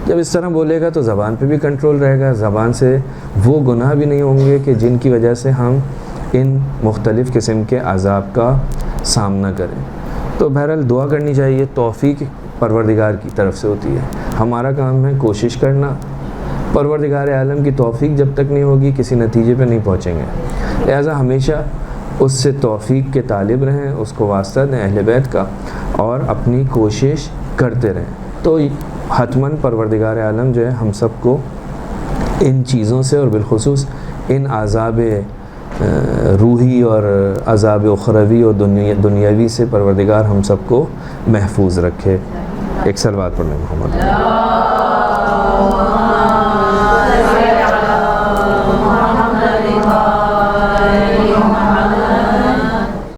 جب اس طرح بولے گا تو زبان پہ بھی کنٹرول رہے گا، زبان سے وہ گناہ بھی نہیں ہوں گے کہ جن کی وجہ سے ہم ان مختلف قسم کے عذاب کا سامنا کریں. تو بہرحال دعا کرنی چاہیے. توفیق پروردگار کی طرف سے ہوتی ہے، ہمارا کام ہے کوشش کرنا. پروردگار عالم کی توفیق جب تک نہیں ہوگی کسی نتیجے پہ نہیں پہنچیں گے. لہٰذا ہمیشہ اس سے توفیق کے طالب رہیں، اس کو واسطہ دیں اہل بیت کا، اور اپنی کوشش کرتے رہیں. تو حتماً پروردگار عالم جو ہے ہم سب کو ان چیزوں سے، اور بالخصوص ان عذاب روحی اور عذاب اخروی اور دنیاوی سے پروردگار ہم سب کو محفوظ رکھے. ایک صلوات پڑھنے محمد.